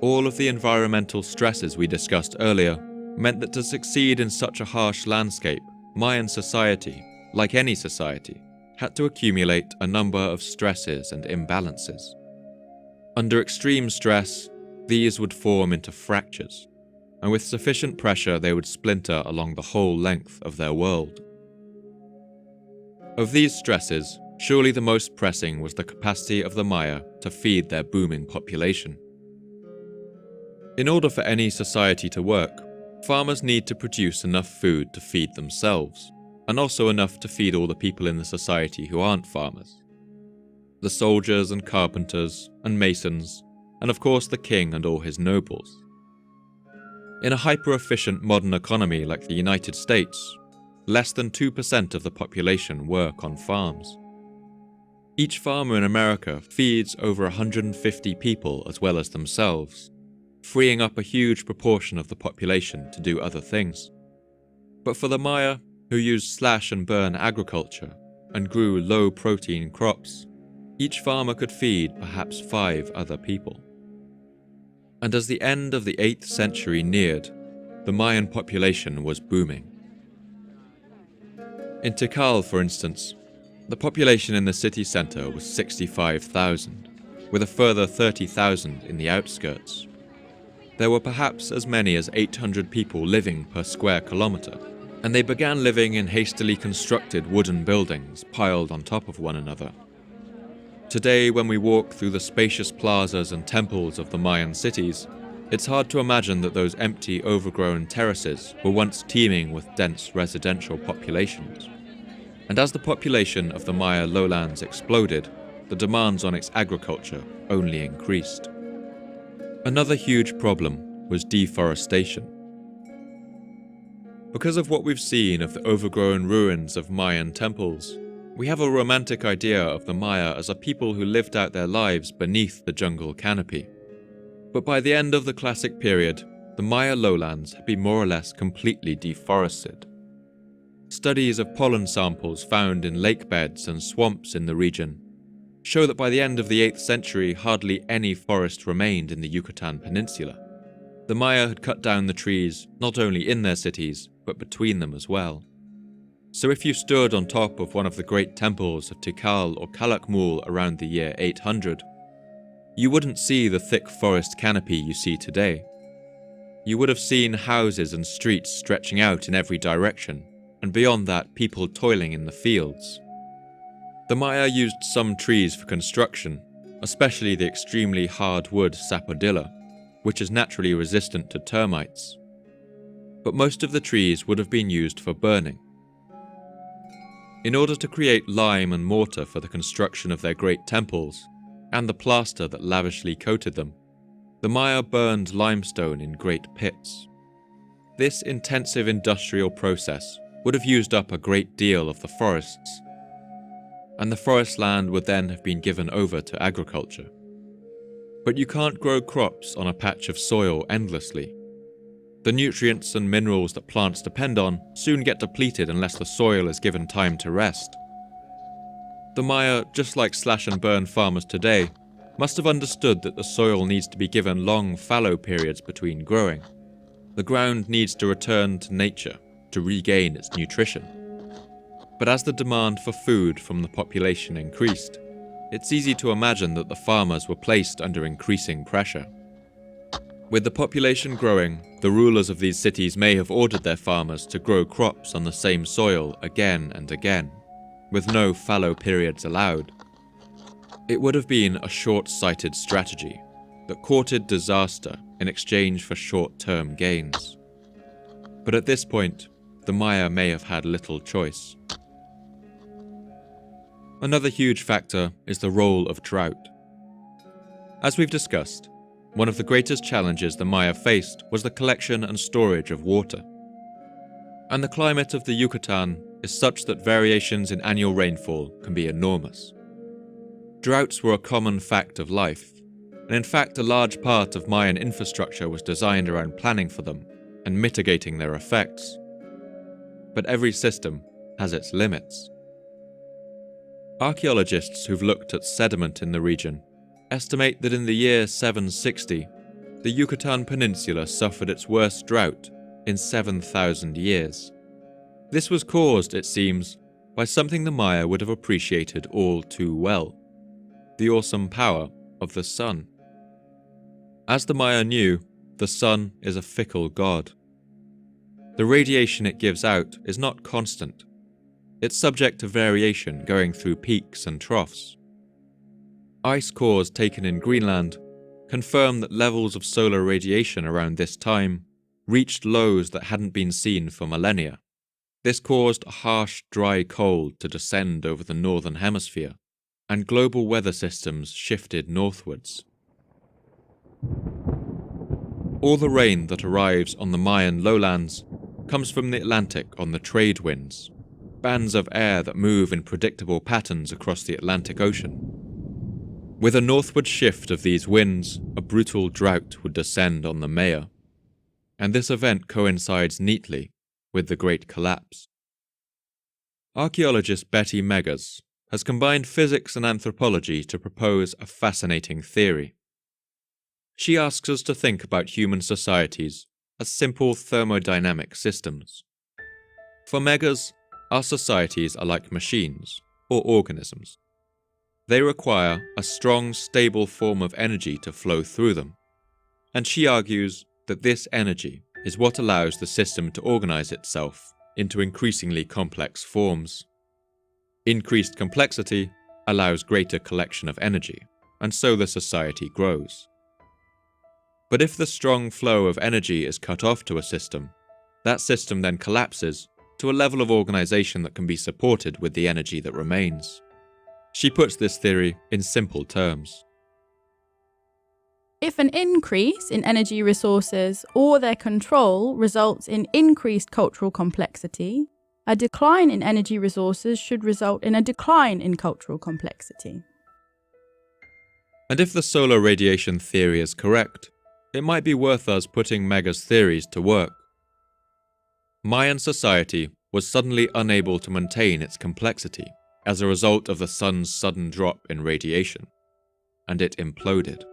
All of the environmental stresses we discussed earlier meant that to succeed in such a harsh landscape, Mayan society, like any society, had to accumulate a number of stresses and imbalances. Under extreme stress, these would form into fractures, and with sufficient pressure they would splinter along the whole length of their world. Of these stresses, surely the most pressing was the capacity of the Maya to feed their booming population. In order for any society to work, farmers need to produce enough food to feed themselves, and also enough to feed all the people in the society who aren't farmers. The soldiers and carpenters and masons, and of course the king and all his nobles. In a hyper-efficient modern economy like the United States, less than 2% of the population work on farms. Each farmer in America feeds over 150 people as well as themselves, freeing up a huge proportion of the population to do other things. But for the Maya, who used slash-and-burn agriculture and grew low-protein crops, each farmer could feed perhaps 5 other people. And as the end of the 8th century neared, the Mayan population was booming. In Tikal, for instance, the population in the city centre was 65,000, with a further 30,000 in the outskirts. There were perhaps as many as 800 people living per square kilometre, and they began living in hastily constructed wooden buildings piled on top of one another. Today, when we walk through the spacious plazas and temples of the Mayan cities, it's hard to imagine that those empty, overgrown terraces were once teeming with dense residential populations. And as the population of the Maya lowlands exploded, the demands on its agriculture only increased. Another huge problem was deforestation. Because of what we've seen of the overgrown ruins of Mayan temples, we have a romantic idea of the Maya as a people who lived out their lives beneath the jungle canopy. But by the end of the Classic period, the Maya lowlands had been more or less completely deforested. Studies of pollen samples found in lake beds and swamps in the region show that by the end of the 8th century, hardly any forest remained in the Yucatan Peninsula. The Maya had cut down the trees not only in their cities, but between them as well. So if you stood on top of one of the great temples of Tikal or Calakmul around the year 800, you wouldn't see the thick forest canopy you see today. You would have seen houses and streets stretching out in every direction, and beyond that, people toiling in the fields. The Maya used some trees for construction, especially the extremely hard wood sapodilla, which is naturally resistant to termites. But most of the trees would have been used for burning. In order to create lime and mortar for the construction of their great temples, and the plaster that lavishly coated them, the Maya burned limestone in great pits. This intensive industrial process would have used up a great deal of the forests, and the forest land would then have been given over to agriculture. But you can't grow crops on a patch of soil endlessly. The nutrients and minerals that plants depend on soon get depleted unless the soil is given time to rest. The Maya, just like slash-and-burn farmers today, must have understood that the soil needs to be given long fallow periods between growing. The ground needs to return to nature to regain its nutrition. But as the demand for food from the population increased, it's easy to imagine that the farmers were placed under increasing pressure. With the population growing, the rulers of these cities may have ordered their farmers to grow crops on the same soil again and again, with no fallow periods allowed. It would have been a short-sighted strategy that courted disaster in exchange for short-term gains. But at this point, the Maya may have had little choice. Another huge factor is the role of drought. As we've discussed, one of the greatest challenges the Maya faced was the collection and storage of water. And the climate of the Yucatan is such that variations in annual rainfall can be enormous. Droughts were a common fact of life, and in fact a large part of Mayan infrastructure was designed around planning for them and mitigating their effects. But every system has its limits. Archaeologists who've looked at sediment in the region estimate that in the year 760, the Yucatan Peninsula suffered its worst drought in 7,000 years. This was caused, it seems, by something the Maya would have appreciated all too well: the awesome power of the sun. As the Maya knew, the sun is a fickle god. The radiation it gives out is not constant. It's subject to variation, going through peaks and troughs. Ice cores taken in Greenland confirm that levels of solar radiation around this time reached lows that hadn't been seen for millennia. This caused a harsh, dry cold to descend over the northern hemisphere, and global weather systems shifted northwards. All the rain that arrives on the Mayan lowlands comes from the Atlantic on the trade winds, bands of air that move in predictable patterns across the Atlantic Ocean. With a northward shift of these winds, a brutal drought would descend on the Maya, and this event coincides neatly with the Great Collapse. Archaeologist Betty Meggers has combined physics and anthropology to propose a fascinating theory. She asks us to think about human societies as simple thermodynamic systems. For Meggers, our societies are like machines, or organisms. They require a strong, stable form of energy to flow through them, and she argues that this energy is what allows the system to organize itself into increasingly complex forms. Increased complexity allows greater collection of energy, and so the society grows. But if the strong flow of energy is cut off to a system, that system then collapses to a level of organization that can be supported with the energy that remains. She puts this theory in simple terms. If an increase in energy resources or their control results in increased cultural complexity, a decline in energy resources should result in a decline in cultural complexity. And if the solar radiation theory is correct, it might be worth us putting Mega's theories to work. Mayan society was suddenly unable to maintain its complexity as a result of the sun's sudden drop in radiation, and it imploded.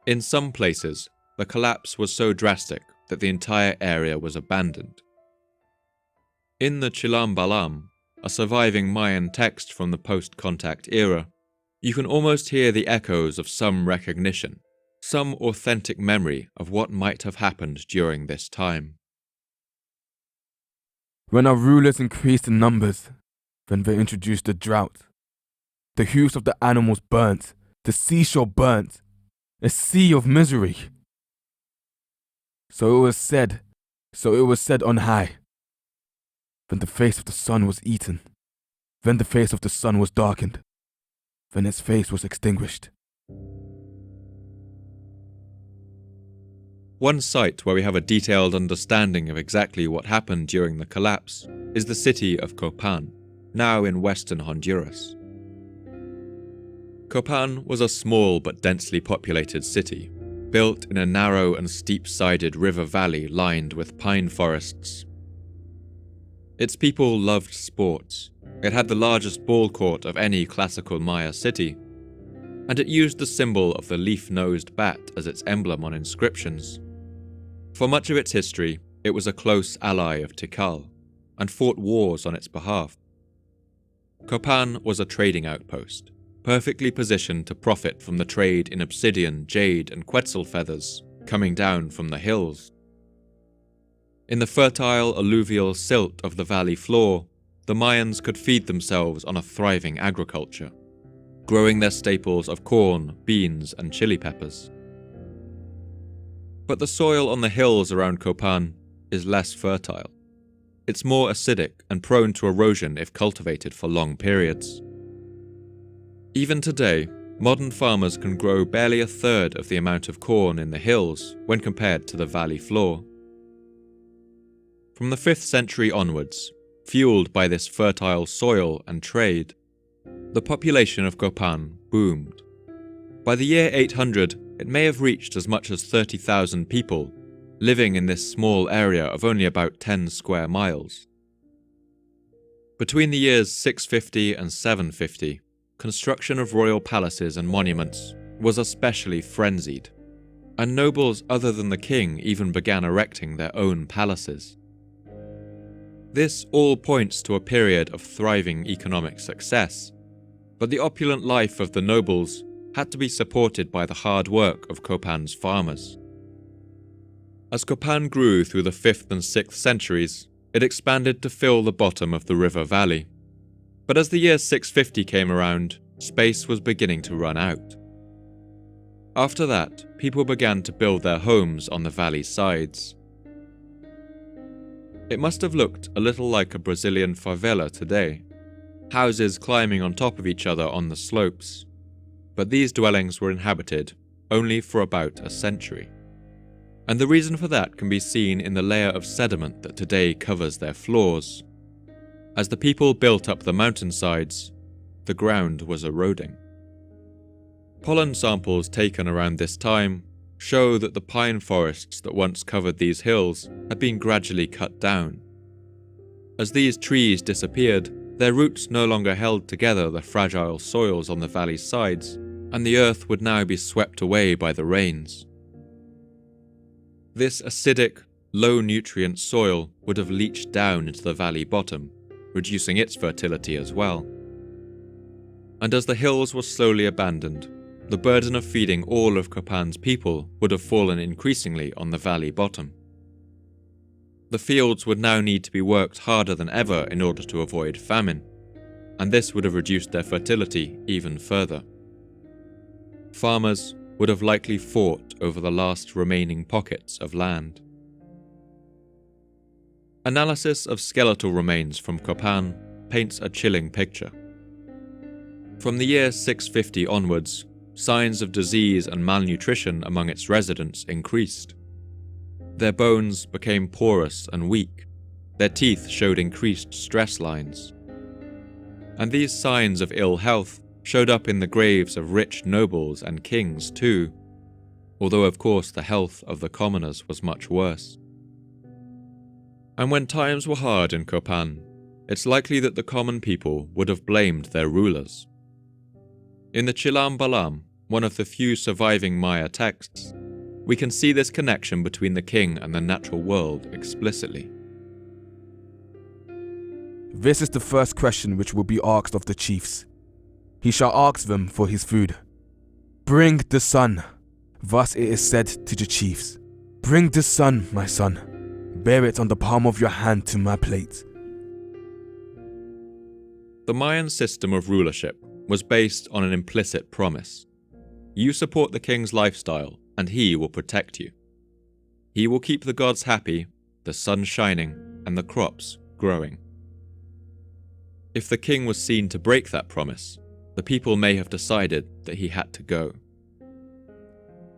In some places, the collapse was so drastic that the entire area was abandoned. In the Chilam Balam, a surviving Mayan text from the post-contact era, you can almost hear the echoes of some recognition, some authentic memory of what might have happened during this time. When our rulers increased in numbers, then they introduced the drought. The hooves of the animals burnt, the seashore burnt, a sea of misery. So it was said on high. Then the face of the sun was eaten. Then the face of the sun was darkened. Then its face was extinguished. One site where we have a detailed understanding of exactly what happened during the collapse is the city of Copan, now in western Honduras. Copan was a small but densely populated city, built in a narrow and steep-sided river valley lined with pine forests. Its people loved sports. It had the largest ball court of any classical Maya city, and it used the symbol of the leaf-nosed bat as its emblem on inscriptions. For much of its history, it was a close ally of Tikal, and fought wars on its behalf. Copan was a trading outpost, perfectly positioned to profit from the trade in obsidian, jade, and quetzal feathers coming down from the hills. In the fertile alluvial silt of the valley floor, the Mayans could feed themselves on a thriving agriculture, growing their staples of corn, beans, and chili peppers. But the soil on the hills around Copan is less fertile. It's more acidic and prone to erosion if cultivated for long periods. Even today, modern farmers can grow barely a third of the amount of corn in the hills when compared to the valley floor. From the 5th century onwards, fueled by this fertile soil and trade, the population of Copan boomed. By the year 800, it may have reached as much as 30,000 people, living in this small area of only about 10 square miles. Between the years 650 and 750, construction of royal palaces and monuments was especially frenzied, and nobles other than the king even began erecting their own palaces. This all points to a period of thriving economic success, but the opulent life of the nobles had to be supported by the hard work of Copan's farmers. As Copan grew through the 5th and 6th centuries, it expanded to fill the bottom of the river valley. But as the year 650 came around, space was beginning to run out. After that, people began to build their homes on the valley's sides. It must have looked a little like a Brazilian favela today, houses climbing on top of each other on the slopes. But these dwellings were inhabited only for about a century. And the reason for that can be seen in the layer of sediment that today covers their floors. As the people built up the mountainsides, the ground was eroding. Pollen samples taken around this time show that the pine forests that once covered these hills had been gradually cut down. As these trees disappeared, their roots no longer held together the fragile soils on the valley's sides, and the earth would now be swept away by the rains. This acidic, low-nutrient soil would have leached down into the valley bottom, reducing its fertility as well. And as the hills were slowly abandoned, the burden of feeding all of Copan's people would have fallen increasingly on the valley bottom. The fields would now need to be worked harder than ever in order to avoid famine, and this would have reduced their fertility even further. Farmers would have likely fought over the last remaining pockets of land. Analysis of skeletal remains from Copan paints a chilling picture. From the year 650 onwards, signs of disease and malnutrition among its residents increased. Their bones became porous and weak, their teeth showed increased stress lines. And these signs of ill health showed up in the graves of rich nobles and kings too, although of course the health of the commoners was much worse. And when times were hard in Copan, it's likely that the common people would have blamed their rulers. In the Chilam Balam, one of the few surviving Maya texts, we can see this connection between the king and the natural world explicitly. This is the first question which will be asked of the chiefs. He shall ask them for his food. Bring the sun. Thus it is said to the chiefs. Bring the sun, my son. Bear it on the palm of your hand to my plate. The Mayan system of rulership was based on an implicit promise. You support the king's lifestyle, and he will protect you. He will keep the gods happy, the sun shining, and the crops growing. If the king was seen to break that promise, the people may have decided that he had to go.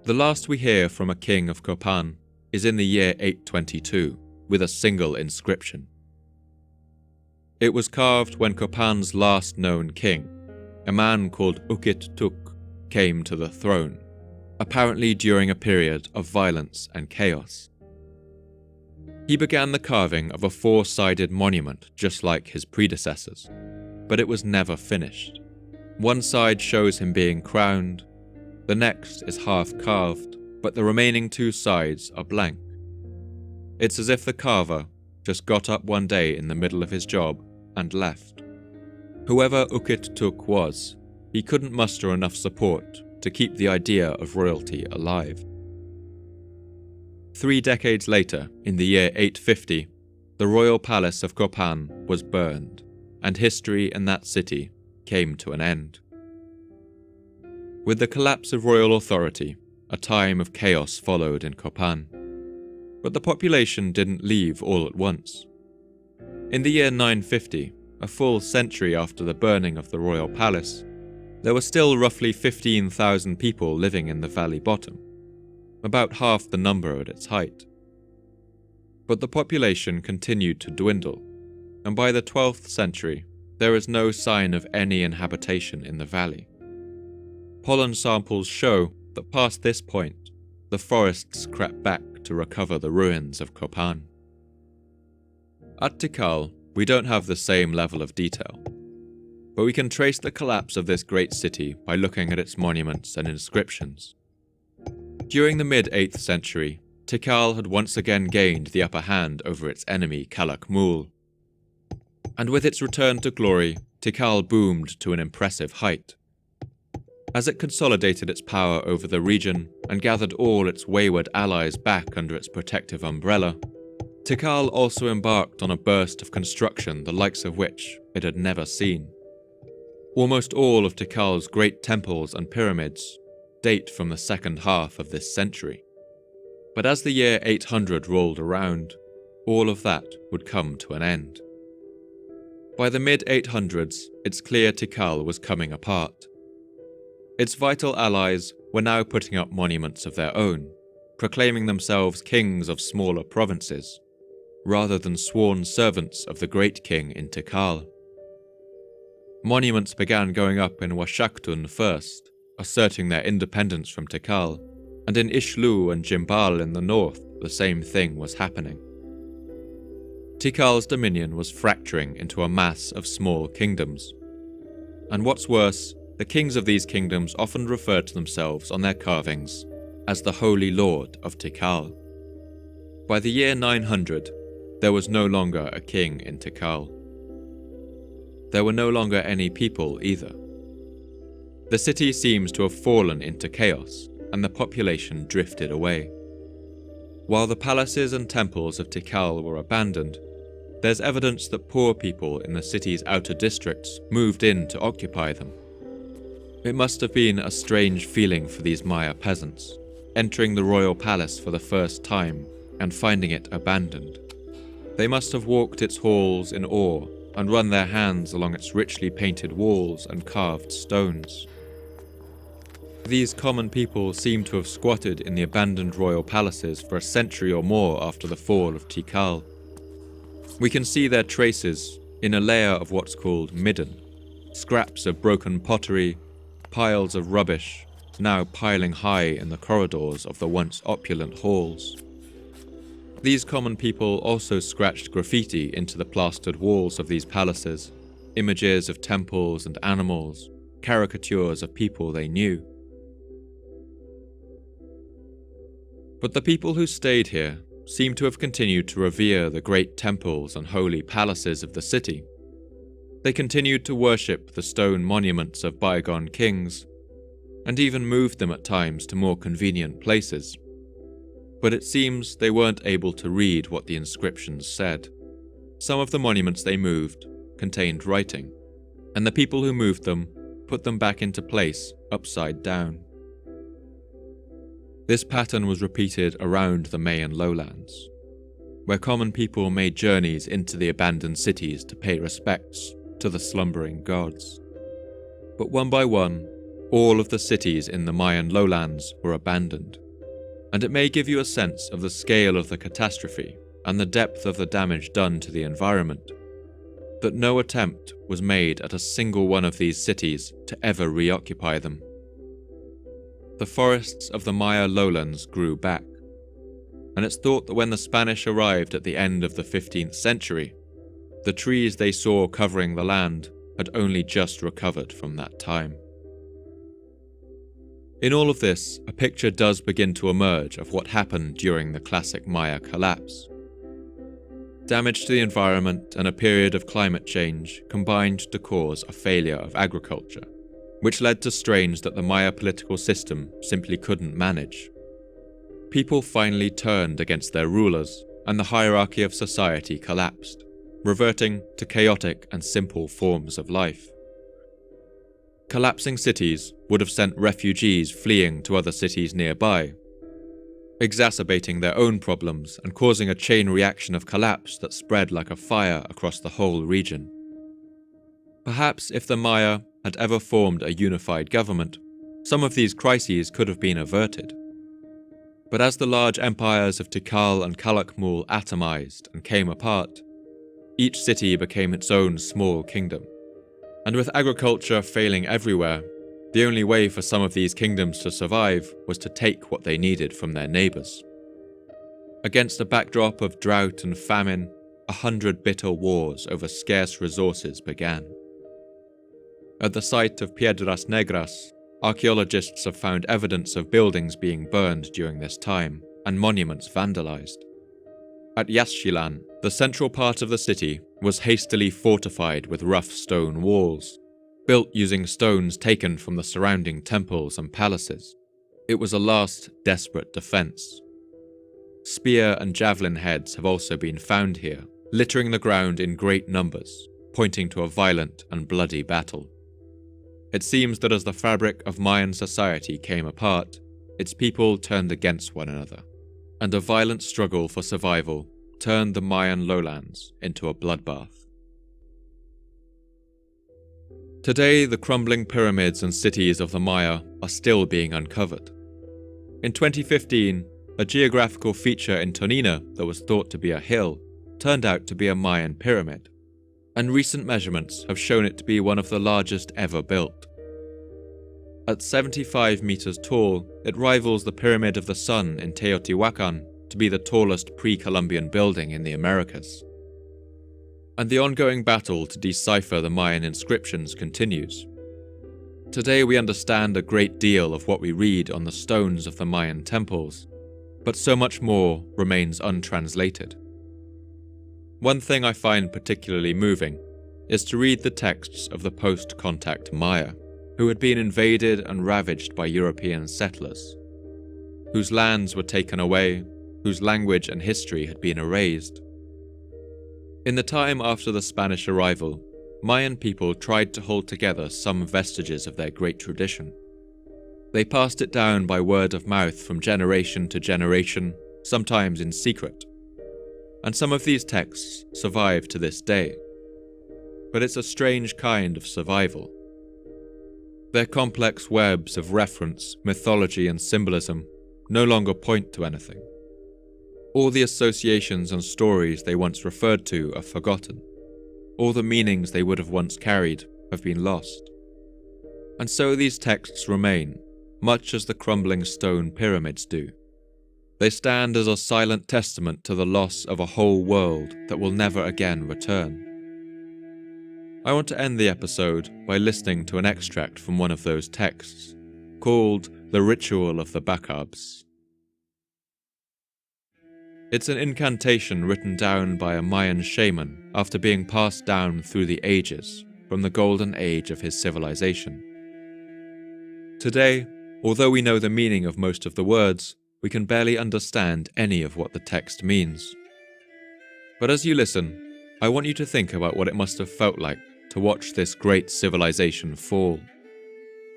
The last we hear from a king of Copan is in the year 822, with a single inscription. It was carved when Copan's last known king, a man called Ukit Tuk, came to the throne, apparently during a period of violence and chaos. He began the carving of a four-sided monument just like his predecessors, but it was never finished. One side shows him being crowned, the next is half carved, but the remaining two sides are blank. It's as if the carver just got up one day in the middle of his job and left. Whoever Ukit Tuk was, he couldn't muster enough support to keep the idea of royalty alive. 3 decades later, in the year 850, the royal palace of Copan was burned, and history in that city came to an end. With the collapse of royal authority, a time of chaos followed in Copan. But the population didn't leave all at once. In the year 950, a full century after the burning of the royal palace, there were still roughly 15,000 people living in the valley bottom, about half the number at its height. But the population continued to dwindle, and by the 12th century, there is no sign of any inhabitation in the valley. Pollen samples show that past this point, the forests crept back to recover the ruins of Copan. At Tikal, we don't have the same level of detail, but we can trace the collapse of this great city by looking at its monuments and inscriptions. During the mid-8th century, Tikal had once again gained the upper hand over its enemy Calakmul. And with its return to glory, Tikal boomed to an impressive height. As it consolidated its power over the region and gathered all its wayward allies back under its protective umbrella, Tikal also embarked on a burst of construction the likes of which it had never seen. Almost all of Tikal's great temples and pyramids date from the second half of this century. But as the year 800 rolled around, all of that would come to an end. By the mid-800s, it's clear Tikal was coming apart. Its vital allies were now putting up monuments of their own, proclaiming themselves kings of smaller provinces, rather than sworn servants of the great king in Tikal. Monuments began going up in Washaktun first, asserting their independence from Tikal, and in Ishlu and Jimbal in the north, the same thing was happening. Tikal's dominion was fracturing into a mass of small kingdoms. And what's worse, the kings of these kingdoms often referred to themselves on their carvings as the Holy Lord of Tikal. By the year 900, there was no longer a king in Tikal. There were no longer any people either. The city seems to have fallen into chaos, and the population drifted away. While the palaces and temples of Tikal were abandoned, there's evidence that poor people in the city's outer districts moved in to occupy them. It must have been a strange feeling for these Maya peasants, entering the royal palace for the first time and finding it abandoned. They must have walked its halls in awe and run their hands along its richly painted walls and carved stones. These common people seem to have squatted in the abandoned royal palaces for a century or more after the fall of Tikal. We can see their traces in a layer of what's called midden, scraps of broken pottery, piles of rubbish, now piling high in the corridors of the once opulent halls. These common people also scratched graffiti into the plastered walls of these palaces, images of temples and animals, caricatures of people they knew. But the people who stayed here seem to have continued to revere the great temples and holy palaces of the city. They continued to worship the stone monuments of bygone kings, and even moved them at times to more convenient places. But it seems they weren't able to read what the inscriptions said. Some of the monuments they moved contained writing, and the people who moved them put them back into place upside down. This pattern was repeated around the Mayan lowlands, where common people made journeys into the abandoned cities to pay respects to the slumbering gods. But one by one, all of the cities in the Mayan lowlands were abandoned, and it may give you a sense of the scale of the catastrophe and the depth of the damage done to the environment, that no attempt was made at a single one of these cities to ever reoccupy them. The forests of the Maya lowlands grew back, and it's thought that when the Spanish arrived at the end of the 15th century, the trees they saw covering the land had only just recovered from that time. In all of this, a picture does begin to emerge of what happened during the classic Maya collapse. Damage to the environment and a period of climate change combined to cause a failure of agriculture, which led to strains that the Maya political system simply couldn't manage. People finally turned against their rulers, and the hierarchy of society collapsed, reverting to chaotic and simple forms of life. Collapsing cities would have sent refugees fleeing to other cities nearby, exacerbating their own problems and causing a chain reaction of collapse that spread like a fire across the whole region. Perhaps if the Maya had ever formed a unified government, some of these crises could have been averted. But as the large empires of Tikal and Calakmul atomized and came apart, each city became its own small kingdom. And with agriculture failing everywhere, the only way for some of these kingdoms to survive was to take what they needed from their neighbors. Against a backdrop of drought and famine, 100 bitter wars over scarce resources began. At the site of Piedras Negras, archaeologists have found evidence of buildings being burned during this time and monuments vandalized. At Yaxchilan, the central part of the city was hastily fortified with rough stone walls, built using stones taken from the surrounding temples and palaces. It was a last desperate defense. Spear and javelin heads have also been found here, littering the ground in great numbers, pointing to a violent and bloody battle. It seems that as the fabric of Mayan society came apart, its people turned against one another, and a violent struggle for survival turned the Mayan lowlands into a bloodbath. Today, the crumbling pyramids and cities of the Maya are still being uncovered. In 2015, a geographical feature in Tonina that was thought to be a hill turned out to be a Mayan pyramid, and recent measurements have shown it to be one of the largest ever built. At 75 meters tall, it rivals the Pyramid of the Sun in Teotihuacan to be the tallest pre-Columbian building in the Americas. And the ongoing battle to decipher the Mayan inscriptions continues. Today we understand a great deal of what we read on the stones of the Mayan temples, but so much more remains untranslated. One thing I find particularly moving is to read the texts of the post-contact Maya, who had been invaded and ravaged by European settlers, whose lands were taken away, whose language and history had been erased. In the time after the Spanish arrival, Mayan people tried to hold together some vestiges of their great tradition. They passed it down by word of mouth from generation to generation, sometimes in secret. And some of these texts survive to this day. But it's a strange kind of survival. Their complex webs of reference, mythology, and symbolism no longer point to anything. All the associations and stories they once referred to are forgotten. All the meanings they would have once carried have been lost. And so these texts remain, much as the crumbling stone pyramids do. They stand as a silent testament to the loss of a whole world that will never again return. I want to end the episode by listening to an extract from one of those texts, called The Ritual of the Bacabs. It's an incantation written down by a Mayan shaman after being passed down through the ages from the golden age of his civilization. Today, although we know the meaning of most of the words, we can barely understand any of what the text means. But as you listen, I want you to think about what it must have felt like to watch this great civilization fall.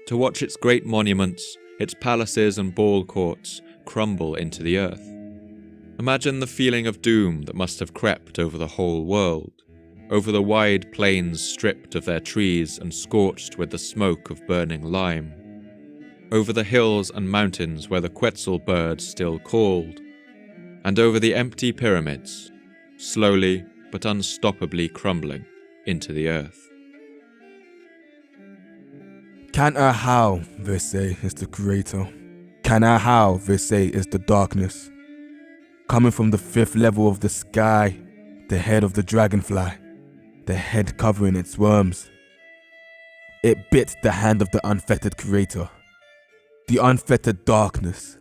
To watch its great monuments, its palaces and ball courts crumble into the earth. Imagine the feeling of doom that must have crept over the whole world, over the wide plains stripped of their trees and scorched with the smoke of burning lime, over the hills and mountains where the quetzal birds still called, and over the empty pyramids, slowly but unstoppably crumbling into the earth. How, they say, is the creator. How, they say, is the darkness. Coming from the 5th level of the sky, the head of the dragonfly, the head covering its worms. It bit the hand of the unfettered creator, the unfettered darkness.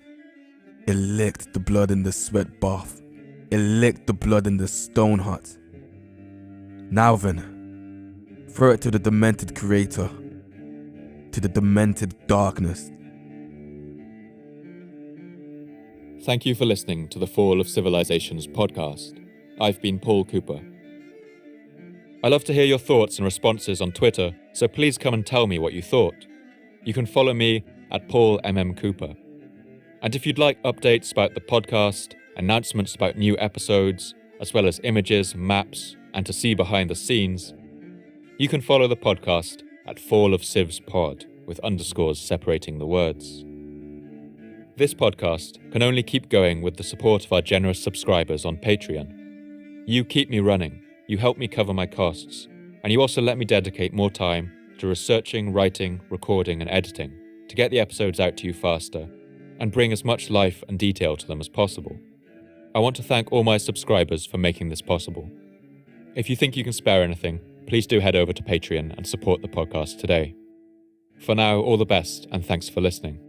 It licked the blood in the sweat bath. It licked the blood in the stone hut. Now then, throw it to the demented creator, to the demented darkness. Thank you for listening to the Fall of Civilizations podcast. I've been Paul Cooper. I love to hear your thoughts and responses on Twitter, so please come and tell me what you thought. You can follow me at PaulMMCooper. And if you'd like updates about the podcast, announcements about new episodes, as well as images, maps, and to see behind the scenes, you can follow the podcast at fallofcivspod with underscores separating the words. This podcast can only keep going with the support of our generous subscribers on Patreon. You keep me running, you help me cover my costs, and you also let me dedicate more time to researching, writing, recording, and editing to get the episodes out to you faster and bring as much life and detail to them as possible. I want to thank all my subscribers for making this possible. If you think you can spare anything, please do head over to Patreon and support the podcast today. For now, all the best and thanks for listening.